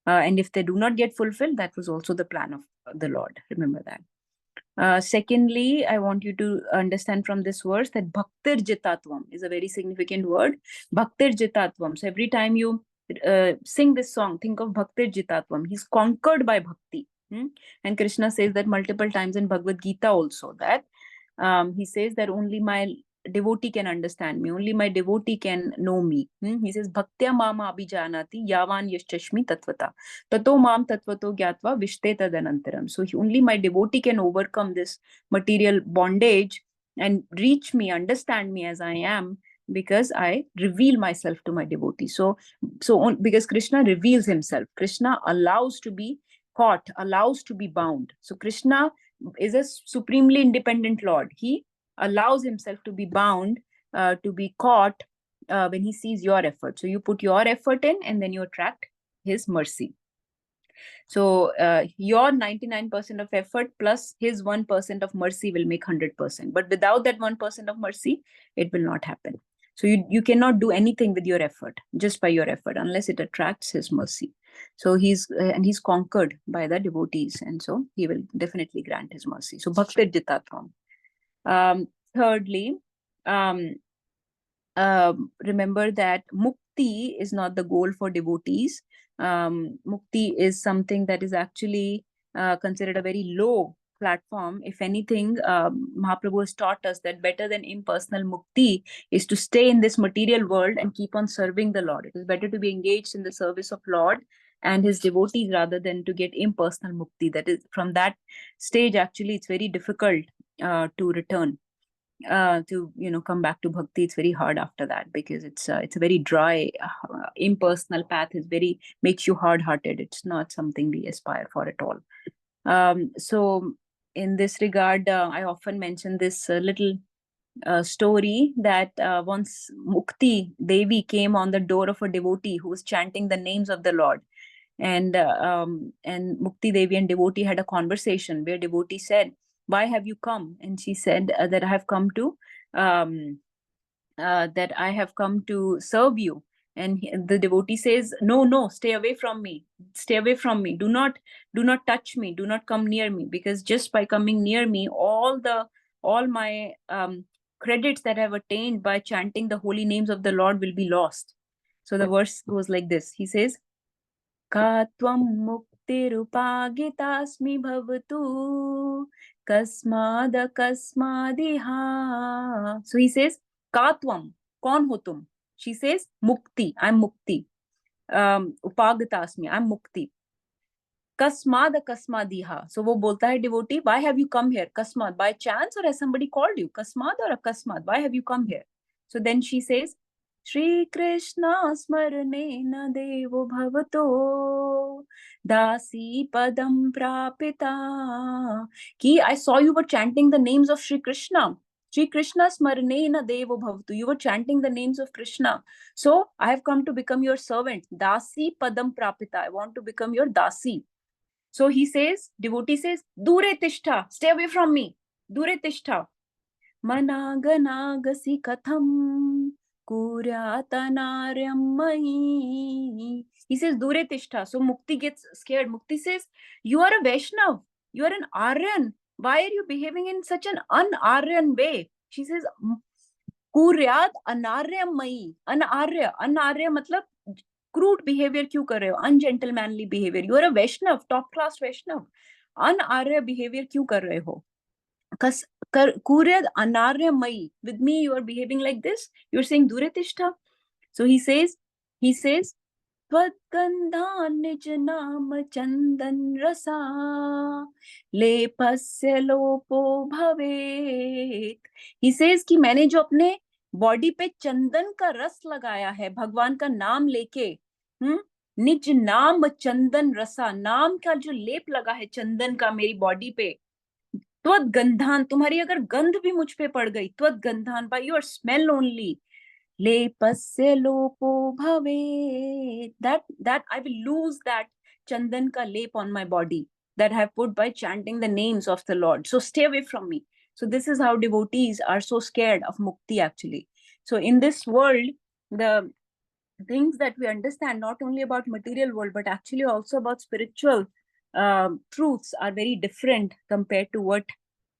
And if they do not get fulfilled, that was also the plan of the Lord. Remember that. Secondly, I want you to understand from this verse that Bhaktir Jitatvam is a very significant word. Bhaktir Jitatvam. So every time you sing this song, think of Bhaktir Jitatvam. He's conquered by bhakti. And Krishna says that multiple times in Bhagavad Gita also, that he says that only my devotee can understand me, only my devotee can know me. He says, Bhaktya mama abhijanati yavan yashchashmi tatvata tato mam tatvato gyatva vishte tadanantaram. So only my devotee can overcome this material bondage and reach me, understand me as I am, because I reveal myself to my devotee. So because Krishna reveals himself, Krishna allows to be caught, allows to be bound. So Krishna is a supremely independent Lord. He allows himself to be bound, to be caught when he sees your effort. So you put your effort in and then you attract his mercy. So your 99% of effort plus his 1% of mercy will make 100%. But without that 1% of mercy, it will not happen. So you cannot do anything with your effort, just by your effort, unless it attracts his mercy. So he's conquered by the devotees, and so he will definitely grant his mercy. So Bhaktir Jitatvam. Thirdly, remember that mukti is not the goal for devotees. Mukti is something that is actually considered a very low platform. If anything, Mahaprabhu has taught us that better than impersonal mukti is to stay in this material world and keep on serving the Lord. It is better to be engaged in the service of Lord and his devotees rather than to get impersonal mukti. That is, from that stage, actually, it's very difficult to return. To come back to bhakti. It's very hard after that, because it's a very dry, impersonal path. Makes you hard-hearted. It's not something we aspire for at all. So in this regard, I often mention this little story that once Mukti Devi came on the door of a devotee who was chanting the names of the Lord. And Mukti Devi and devotee had a conversation where devotee said, "Why have you come?" And she said that I have come to serve you. And the devotee says, no, stay away from me. Stay away from me. Do not touch me. Do not come near me, because just by coming near me, all my credits that I have attained by chanting the holy names of the Lord will be lost. So the verse goes like this. He says, Ka tvam muktirupagitasmi bhavatu kasmadiha. So he says, Ka tvam, kaun ho tum? She says, Mukti, I'm Mukti. Upagitasmi, I'm Mukti. Kasmad akasmadiha. So wo bolta hai devotee, why have you come here? Kasmad, by chance or has somebody called you? Kasmad or akasmad? Why have you come here? So then she says, Shri Krishna smarane na devo bhavato Dāsi padam prapita. Ki, I saw you were chanting the names of Shri Krishna. Shri Krishna smarane na devo bhavatu. You were chanting the names of Krishna. So I have come to become your servant. Dāsi padam prapita. I want to become your Dāsi. So he says, devotee says, Dure tishtha, stay away from me. Dure tishtha. Managanagasi katham kuryatanaryam mai. He says, Dure tishtha. So Mukti gets scared. Mukti says, you are a Vaishnav. You are an Aryan. Why are you behaving in such an un-Aryan way? She says, Kuryat anaryam mai. Anarya. Anarya matlab crude behavior क्यों कर रहे हो? Ungentlemanly behavior. You are a Vaishnav, top class Vaishnav. Anarya behavior क्यों कर रहे हो? Kuryad anarya mai. With me you are behaving like this. You are saying duretishta. So he says, Twadgandhan nij naam chandan rasa lepasya lopo bhavet. He says कि मैंने जो अपने body पे चंदन का रस लगाया है भगवान का नाम लेके, निज नाम चंदन रसा, नाम का जो लेप लगा है चंदन का मेरी बॉडी पे, त्वद गंधान, तुम्हारी अगर गंध भी मुझ पे पड़ गई, त्वद गंधान, बाय योर स्मेल ओनली, लेपस्य लोपो भवे, that I will lose that chandan ka lep on my body that I have put by chanting the names of the Lord. So stay away from me. So this is how devotees are so scared of mukti actually. So in this world, the things that we understand not only about material world but actually also about spiritual truths are very different compared to what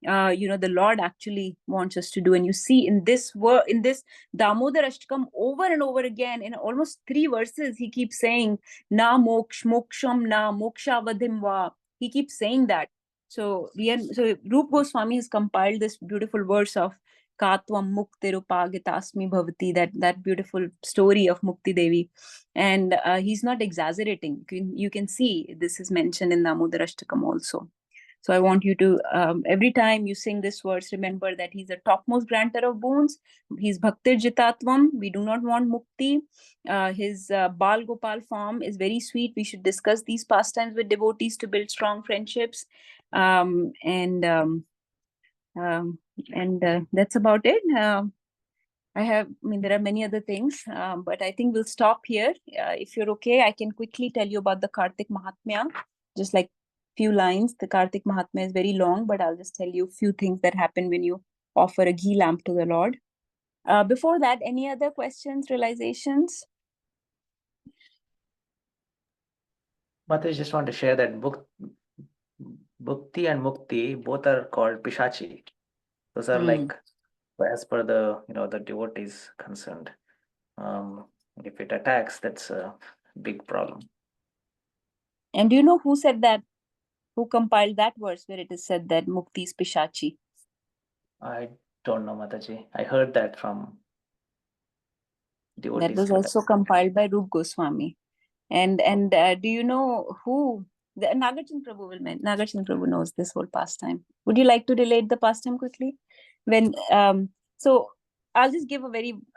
the Lord actually wants us to do. And you see in this Damodarashtakam over and over again in almost 3 verses, he keeps saying na moksham na mokshavadhim va. He keeps saying that. So Rupa Goswami has compiled this beautiful verse of Katvam Muktirupagitasmi Bhavati, that beautiful story of Mukti Devi. And he's not exaggerating. You can see this is mentioned in Damodarashtakam also. So I want you to, every time you sing this verse, remember that he's the topmost granter of boons. He's Bhaktir Jitatvam. We do not want mukti. His Bal Gopal form is very sweet. We should discuss these pastimes with devotees to build strong friendships. And that's about it. There are many other things, but I think we'll stop here. If you're okay, I can quickly tell you about the Kartik Mahatmya, just like few lines. The Kartik Mahatmya is very long, but I'll just tell you a few things that happen when you offer a ghee lamp to the Lord. Before that, any other questions, realizations? Mataji, just want to share that Bhukti and Mukti both are called Pishachi. Those are like, as per the the devotees concerned. If it attacks, that's a big problem. And do you know who said that? Who compiled that verse where it is said that Mukti is Pishachi? I don't know, Mataji. I heard that from devotees. That was also compiled by Rupa Goswami. And do you know who? Nagarjuna Prabhu knows this whole pastime. Would you like to relate the pastime quickly? So I'll just give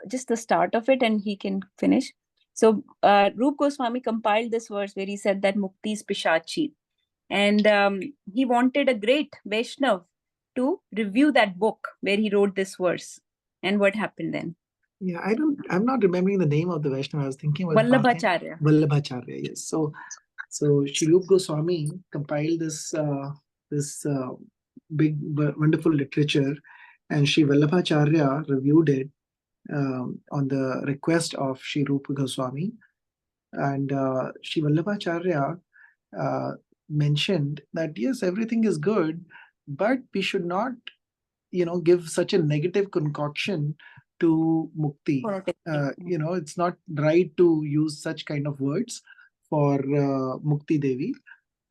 just the start of it and he can finish. So Rupa Goswami compiled this verse where he said that Mukti is Pishachi. And he wanted a great Vaishnav to review that book where he wrote this verse. And what happened then? Yeah, I'm not remembering the name of the Vaishnava. I was thinking about Vallabhacharya. Vallabhacharya, yes. So Sri Rupa Goswami compiled this big, wonderful literature, and Sri Vallabhacharya reviewed it on the request of Sri Rupa Goswami. And Sri Vallabhacharya mentioned that yes, everything is good, but we should not, give such a negative concoction to mukti. It's not right to use such kind of words for Mukti Devi.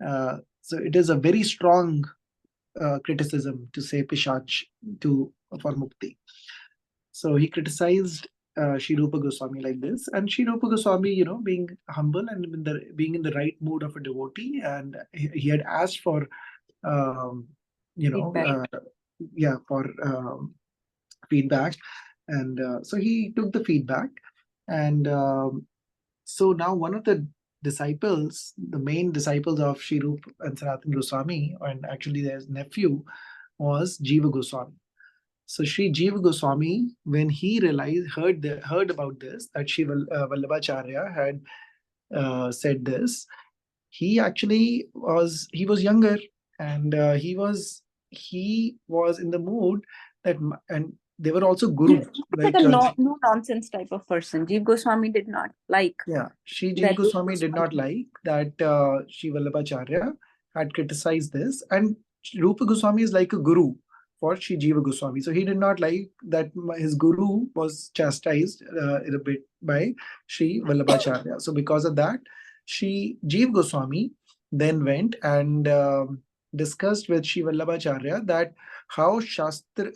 So it is a very strong criticism to say Pishach for Mukti. So he criticized Sri Rupa Goswami like this. And Sri Rupa Goswami, being humble and being in the right mood of a devotee, and he had asked for, Feedback. for feedback. And so he took the feedback. And so now one of the disciples, the main disciples of Sri Rupa and Sanatana Goswami, and actually their nephew, was Jiva Goswami. So Sri Jiva Goswami, when he heard about this, that Sri Vallabhacharya had said this, he was younger, and he was in the mood that, and they were also guru. Like a no nonsense type of person. Jiva Goswami did not like. Yeah, Sri Jiva Goswami did not like that Sri Vallabhacharya had criticized this, and Rupa Goswami is like a guru for Sri Jiva Goswami. So he did not like that his guru was chastised a bit by Sri Vallabhacharya. So because of that, Sri Jiva Goswami then went and discussed with Sri Vallabhacharya that how Shastra,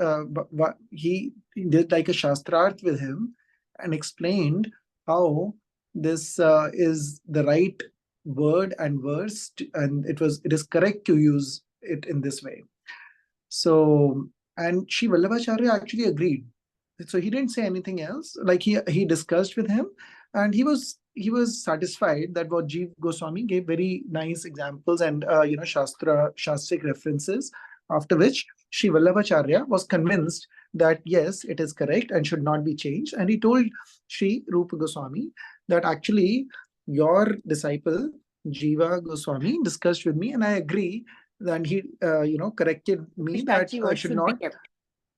he did like a Shastrarth with him and explained how this is the right word and verse, and it is correct to use it in this way. So, and Sri Vallabhacharya actually agreed. So he didn't say anything else. Like he discussed with him, and he was satisfied that what Jiva Goswami gave very nice examples and shastric references. After which Sri Vallabhacharya was convinced that yes, it is correct and should not be changed. And he told Sri Rupa Goswami that actually your disciple Jiva Goswami discussed with me, and I agree. Then he, corrected me that I should not.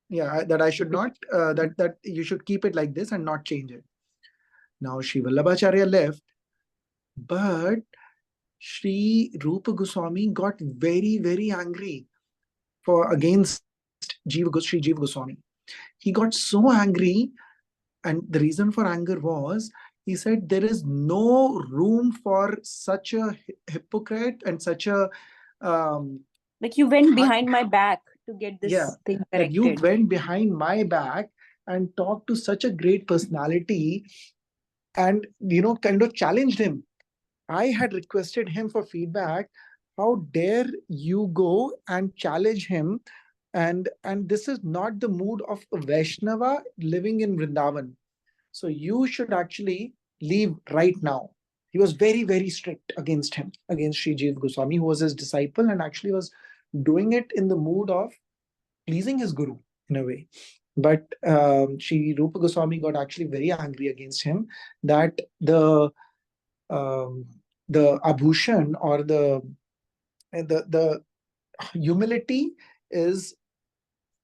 Yeah, that I should not. That you should keep it like this and not change it. Now Sri Vallabhacharya left, but Sri Rupa Goswami got very, very angry against Sri Jiva Goswami. He got so angry, and the reason for anger was, he said there is no room for such a hypocrite and such a like you went behind my back to get this thing corrected. That you went behind my back and talked to such a great personality and kind of challenged him. I had requested him for feedback. How dare you go and challenge him? And this is not the mood of a Vaishnava living in Vrindavan. So you should actually leave right now. He was very, very strict against him, against Sri Jiva Goswami, who was his disciple and actually was doing it in the mood of pleasing his guru in a way. But Sri Rupa Goswami got actually very angry against him that the abhushan or the humility is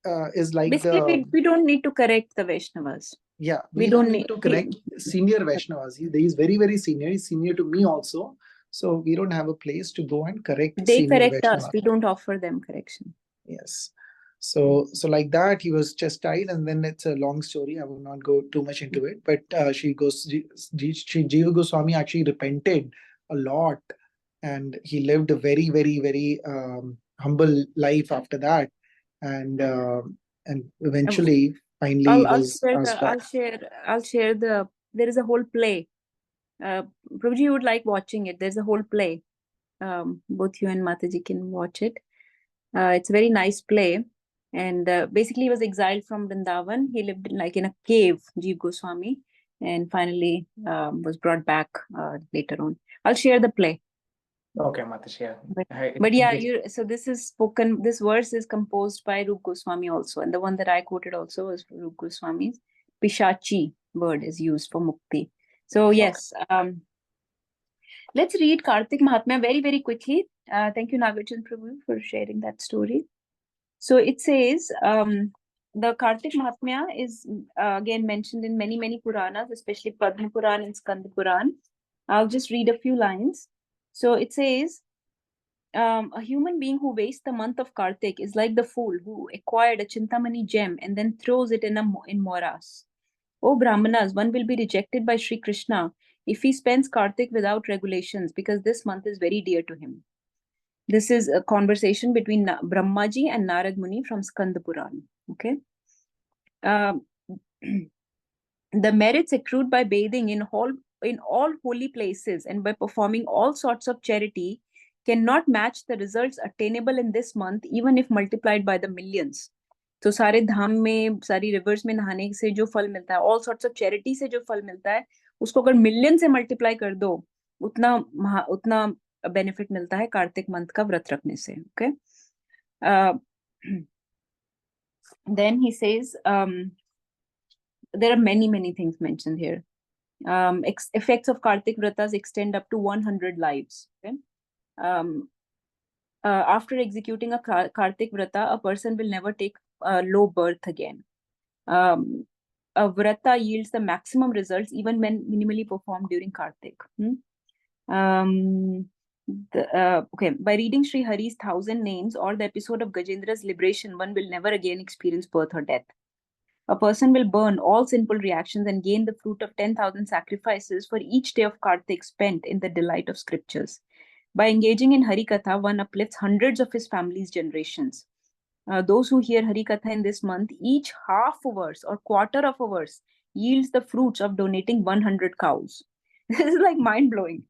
like basically we don't need to correct the Vaishnavas. Yeah, we don't need to correct senior Vaishnavas. He's very, very senior. He's senior to me also. So we don't have a place to go and correct. They correct us. We don't offer them correction. Yes. So like that, he was chastised, and then it's a long story. I will not go too much into it. But Sri Jiva Goswami actually repented a lot, and he lived a very, very, very humble life after that, and eventually, finally, I'll share there is a whole play. Prabhuji, you would like watching it. There's a whole play. Both you and Mataji can watch it. It's a very nice play. And basically, he was exiled from Vrindavan. He lived in a cave, Jiva Goswami, and finally was brought back later on. I'll share the play. Okay, Mataji. Yeah. But yeah, so this is spoken. This verse is composed by Rupa Goswami also, and the one that I quoted also was Rupa Goswami's. Pishachi word is used for mukti. So yes, let's read Kartik Mahatmya very, very quickly. Thank you, Nagarjan Prabhu, for sharing that story. So it says, the Kartik Mahatmya is again mentioned in many, many Puranas, especially Padma Puran and Skanda Puran. I'll just read a few lines. So it says, a human being who wastes the month of Kartik is like the fool who acquired a Chintamani gem and then throws it in morass. O Brahmanas, one will be rejected by Sri Krishna if he spends Kartik without regulations, because this month is very dear to him. This is a conversation between Brahmaji and Narad Muni from Skanda Puran. Okay. The merits accrued by bathing in all holy places and by performing all sorts of charity cannot match the results attainable in this month, even if multiplied by the millions. तो सारे धाम में, सारी reverse में नहाने से जो फल मिलता है, ऑल सॉर्ट्स ऑफ चैरिटी से जो फल मिलता है, उसको अगर मिलियन से मल्टीप्लाई कर दो, उतना बेनिफिट मिलता है कार्तिक मंथ का व्रत रखने से. Okay. Then he says, there are many things mentioned here. Effects of Kartik Vratas extend up to 100 lives. Okay? After executing a Kartik Vrata, a person will never take low birth again. A Vrata yields the maximum results even when minimally performed during Kartik. Okay, by reading Sri Hari's 1,000 names or the episode of Gajendra's liberation, one will never again experience birth or death. A person will burn all sinful reactions and gain the fruit of 10,000 sacrifices for each day of Kartik spent in the delight of scriptures. By engaging in Hari Katha, one uplifts hundreds of his family's generations. Those who hear Hari Katha in this month, each half a verse or quarter of a verse yields the fruits of donating 100 cows. This is like mind-blowing.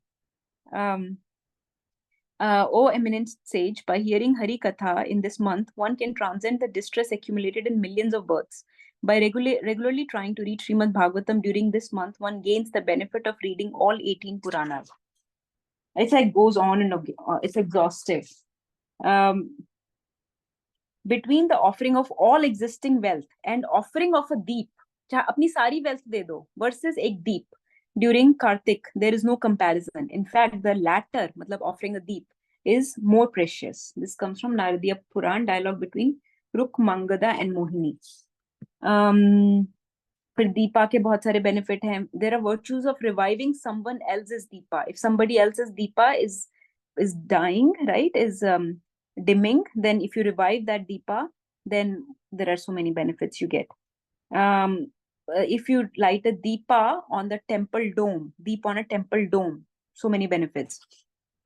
O eminent sage, by hearing Hari Katha in this month, one can transcend the distress accumulated in millions of births. By regularly trying to read Srimad Bhagavatam during this month, one gains the benefit of reading all 18 Puranas. It's like goes on and it's exhaustive. Between the offering of all existing wealth and offering of a deep, apni sari wealth de do, versus ek deep, during Kartik, there is no comparison. In fact, the latter, matlab offering a deep, is more precious. This comes from Naradiya Puran, dialogue between Ruk, Mangada and Mohini. फिर दीपा के बहुत सारे benefit हैं. There are virtues of reviving someone else's deepa. If somebody else's deepa is dying, right, is dimming, then if you revive that deepa, then there are so many benefits you get. If you light a deepa on the temple dome, deep on a temple dome, so many benefits.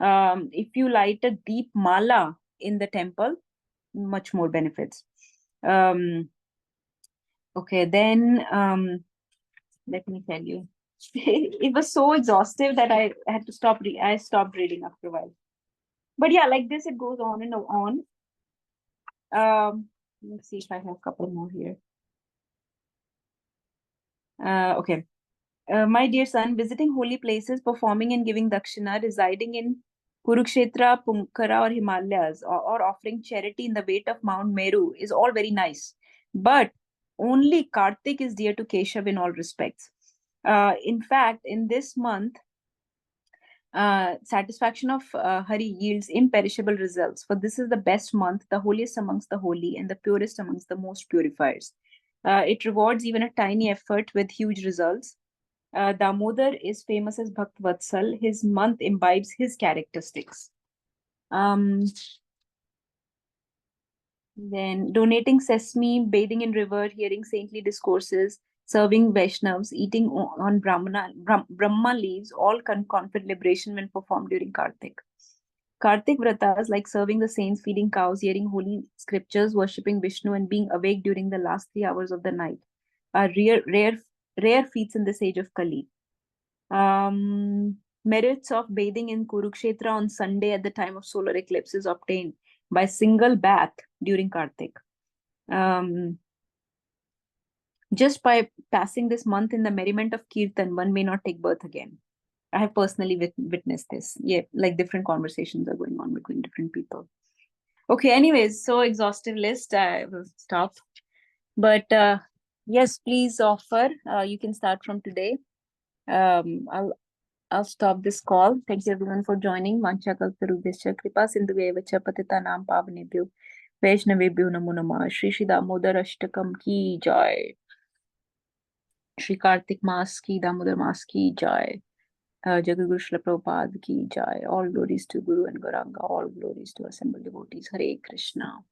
If you light a deep mala in the temple, much more benefits. Okay, then let me tell you. It was so exhaustive that I had to stop. I stopped reading after a while. But yeah, like this, it goes on and on. Let's see if I have a couple more here. Okay. My dear son, visiting holy places, performing and giving dakshina, residing in Kurukshetra, Pumkara or Himalayas, or offering charity in the weight of Mount Meru is all very nice. But only Kartik is dear to Keshav in all respects. In fact, in this month, satisfaction of Hari yields imperishable results. For this is the best month, the holiest amongst the holy, and the purest amongst the most purifiers. It rewards even a tiny effort with huge results. Damodar is famous as Bhakt Vatsal. His month imbibes his characteristics. Then donating sesame, bathing in river, hearing saintly discourses, serving Vaishnavas, eating on Brahma leaves, all confer liberation when performed during Kartik. Kartik Vratas, like serving the saints, feeding cows, hearing holy scriptures, worshipping Vishnu, and being awake during the last 3 hours of the night, are rare feats in this age of Kali. Merits of bathing in Kurukshetra on Sunday at the time of solar eclipse is obtained by single bath during Kartik. Just by passing this month in the merriment of Kirtan, one may not take birth again. I have personally witnessed this. Yeah, like different conversations are going on between different people. Okay, anyways, so exhaustive list. I will stop. But yes, please offer. You can start from today. I'll stop this call. Thank you everyone for joining. Vancha kalparubhyascha kripa sindhuvevacha patitanam pavanebhyo vaishnavebhyo namo namah. Shri Shri Damodarashtakam ki jai. Shri Kartik Mas ki Damodar Mas ki jai. Jagadguru Srila Prabhupada ki jai. All glories to Guru and Gauranga. All glories to assembled devotees. Hare Krishna.